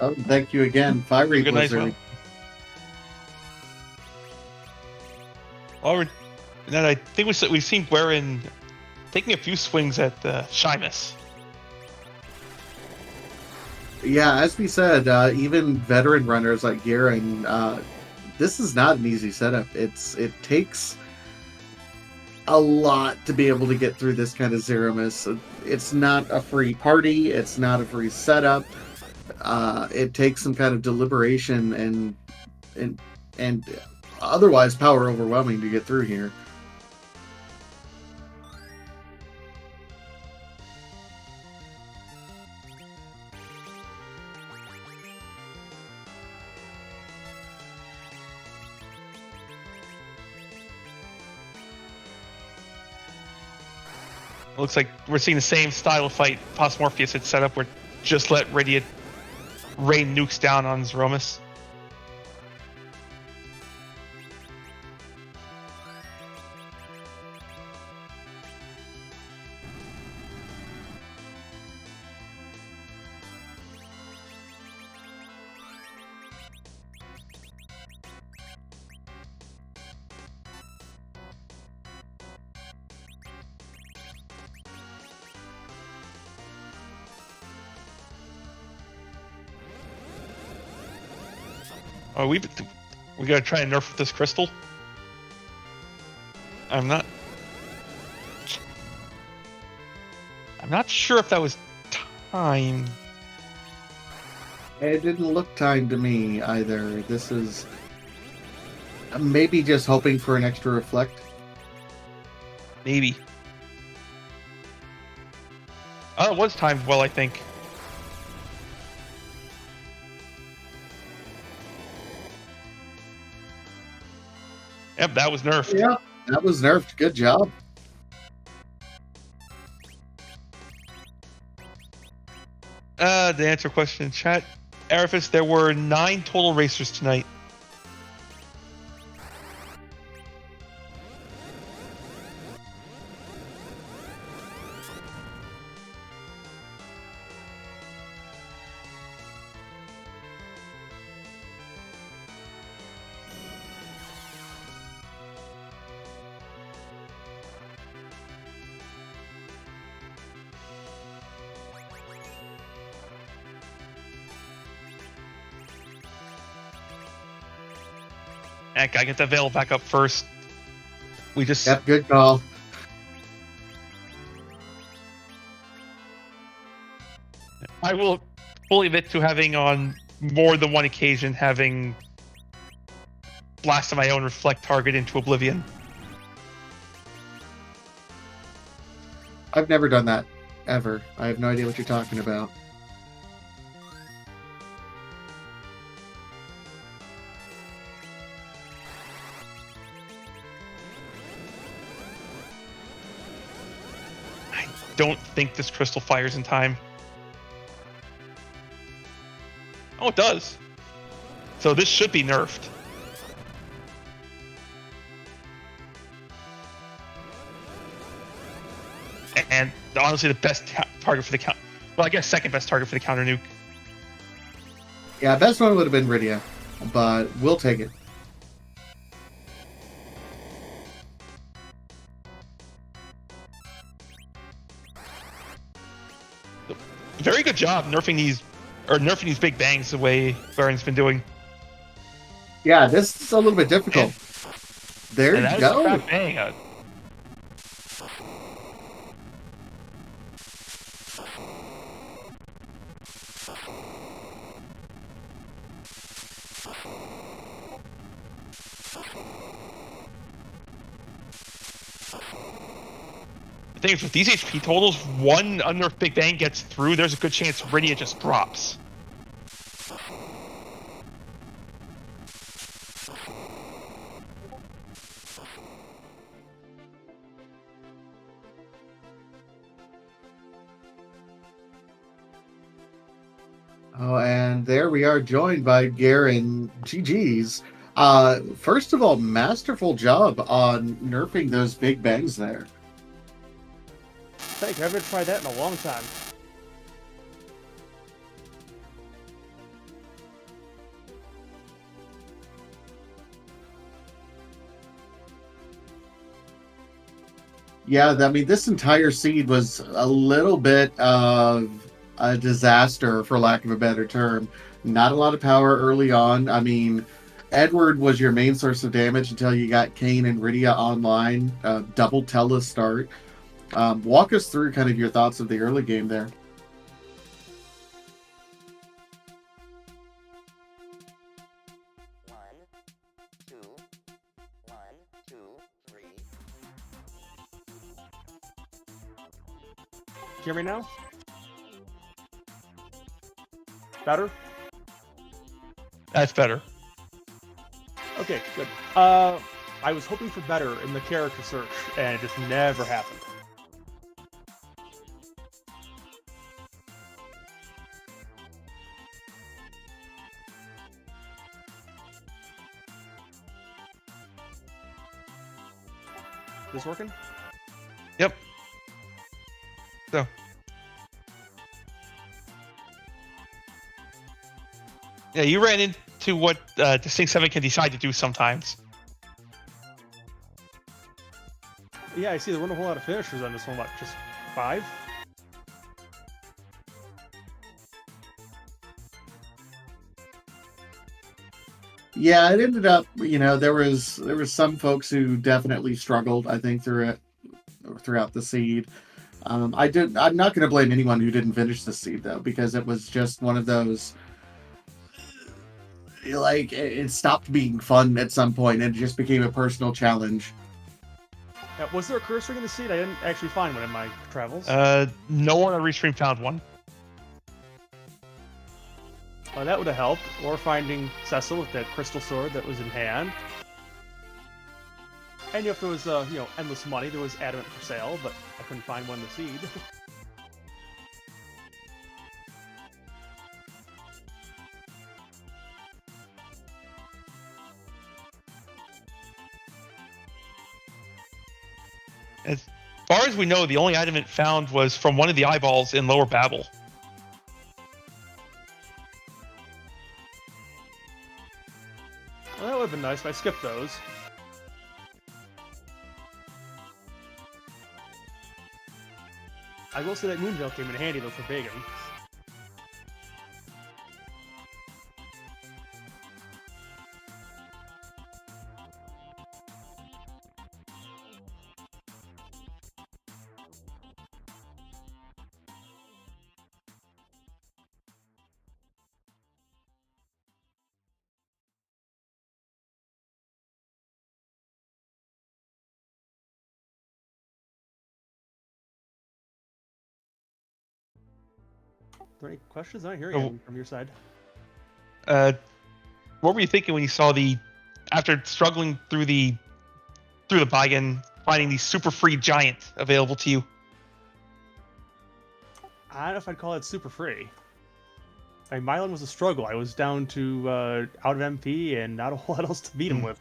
Oh, thank you again, Fiery Good night, Blizzard. Well, then I think we've seen Guerin taking a few swings at Shymus. Yeah, as we said, even veteran runners like Garen, this is not an easy setup. It takes a lot to be able to get through this kind of zero miss. It's not a free party. It's not a free setup. It takes some kind of deliberation and otherwise power overwhelming to get through here. It looks like we're seeing the same style of fight Morpheus had set up where just let Radiant rain nukes down on Zromus. Oh, we gotta try and nerf with this crystal. I'm not sure if that was time. It didn't look timed to me either. This is maybe just hoping for an extra reflect. Maybe. Oh, it was timed well, I think. Yep, that was nerfed. Yeah, that was nerfed. Good job. To answer a question in chat, Arifis, there were 9 total racers tonight. I gotta get that veil back up first. We just... Yep, good call. I will fully admit to having on more than one occasion having blasted my own reflect target into oblivion. I've never done that, ever. I have no idea what you're talking about. I don't think this crystal fires in time. Oh, it does. So this should be nerfed. And honestly, the best target for the count. Well, I guess second best target for the counter nuke. Yeah, best one would have been Rydia, but we'll take it. Very good job nerfing these big bangs the way Baron's been doing. Yeah, this is a little bit difficult. There And you that is go. a fat bang. The thing is, with these HP totals, one unnerfed Big Bang gets through, there's a good chance Rydia just drops. Oh, and there we are joined by Garen. GG's. First of all, masterful job on nerfing those big bangs there. Thank you. I haven't tried that in a long time. Yeah, I mean, this entire seed was a little bit of a disaster, for lack of a better term. Not a lot of power early on. I mean, Edward was your main source of damage until you got Kane and Rydia online. Double Tella start. Walk us through kind of your thoughts of the early game there. Hear me now? Better? That's better. Okay, good. I was hoping for better in the character search, and it just never happened. This working? Yep. So. Yeah, you ran into what Distinct 7 can decide to do sometimes. Yeah, I see there weren't a whole lot of finishers on this one. What, just 5? Yeah, it ended up, there was some folks who definitely struggled, I think, throughout the seed. I'm not going to blame anyone who didn't finish the seed though, because it was just one of those, like, it stopped being fun at some point and it just became a personal challenge. Was there a cursor in the seed? I didn't actually find one in my travels. No one on Restream found one. That would have helped. Or finding Cecil with that crystal sword that was in hand. And if there was, endless money, there was adamant for sale, but I couldn't find one in the seed. As far as we know, the only item it found was from one of the eyeballs in Lower Babel. Well, that would have been nice if I skipped those. I will say that Moonveil came in handy, though, for Bagan. Are there any questions? I'm not hearing any from your side. What were you thinking when you saw after struggling through the Baigan, finding the super free giant available to you? I don't know if I'd call it super free. I mean, Mylan was a struggle. I was down to out of MP and not a whole lot else to beat him with.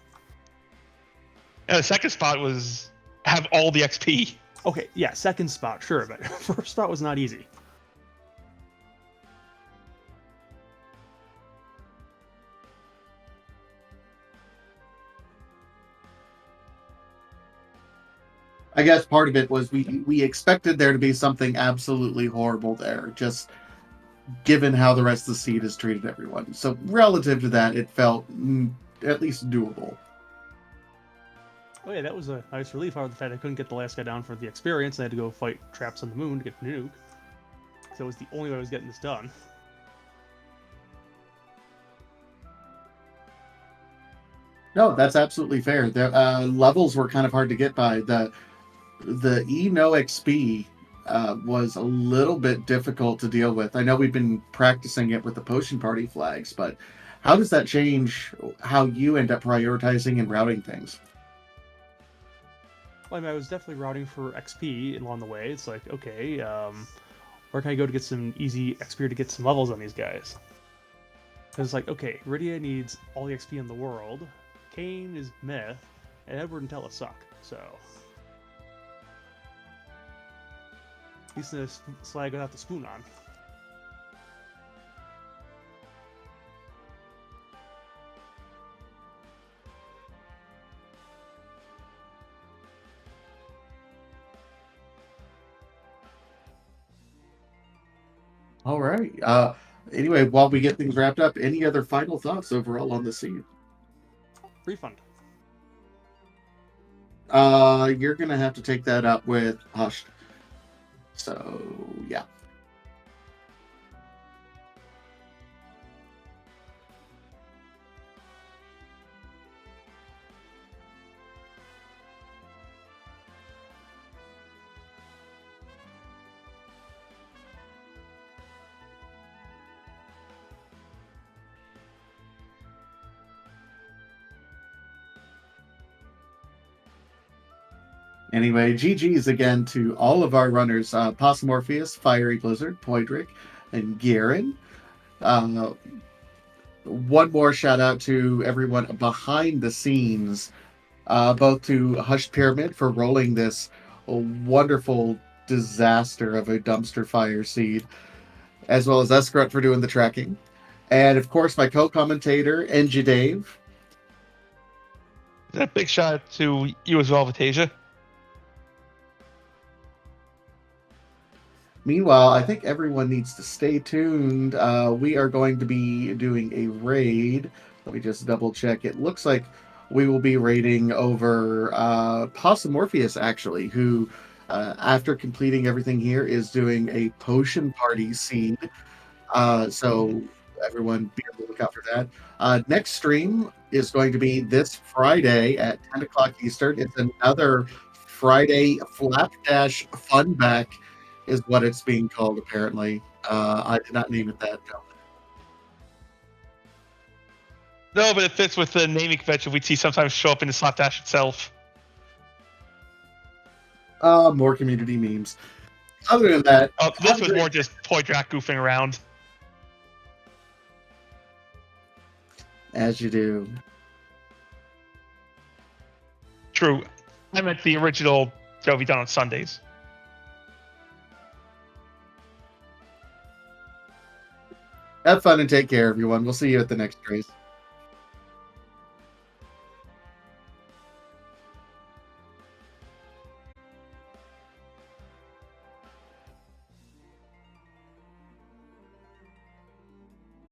Yeah, the second spot was have all the XP. Okay, yeah, second spot, sure, but first spot was not easy. I guess part of it was we expected there to be something absolutely horrible there, just given how the rest of the seed has treated everyone. So relative to that, it felt at least doable. Oh yeah, that was a nice relief out of the fact I couldn't get the last guy down for the experience. I had to go fight traps on the moon to get the nuke. So it was the only way I was getting this done. No, that's absolutely fair. The levels were kind of hard to get by. The E-No XP was a little bit difficult to deal with. I know we've been practicing it with the potion party flags, but how does that change how you end up prioritizing and routing things? Well, I mean, I was definitely routing for XP along the way. It's like, okay, where can I go to get some easy XP to get some levels on these guys? Because it's like, okay, Rydia needs all the XP in the world, Kane is meh, and Edward and Tella suck, so... At least the slag without the spoon on. All right. Anyway, while we get things wrapped up, any other final thoughts overall on the scene? Refund. You're gonna have to take that up with Hush. So yeah. Anyway, GG's again to all of our runners, Possum Orpheus, Fiery Blizzard, Poidric, and Garen. One more shout out to everyone behind the scenes both to Hush Pyramid for rolling this wonderful disaster of a dumpster fire seed, as well as Escrut for doing the tracking. And of course, my co-commentator, NG Dave. A big shout out to you as well, Vitasia. Meanwhile, I think everyone needs to stay tuned. We are going to be doing a raid. Let me just double check. It looks like we will be raiding over Possumorpheus, actually, who, after completing everything here, is doing a potion party scene. So everyone be on the lookout for that. Next stream is going to be this Friday at 10 o'clock Eastern. It's another Friday Flapdash Fun Back, is what it's being called, apparently. I did not name it that. No, but it fits with the naming convention we see sometimes show up in the Slapdash itself. More community memes. Other than that, This was more just Toy Drac goofing around. as you do. True. I meant the original show we done on Sundays. Have fun and take care, everyone. We'll see you at the next race.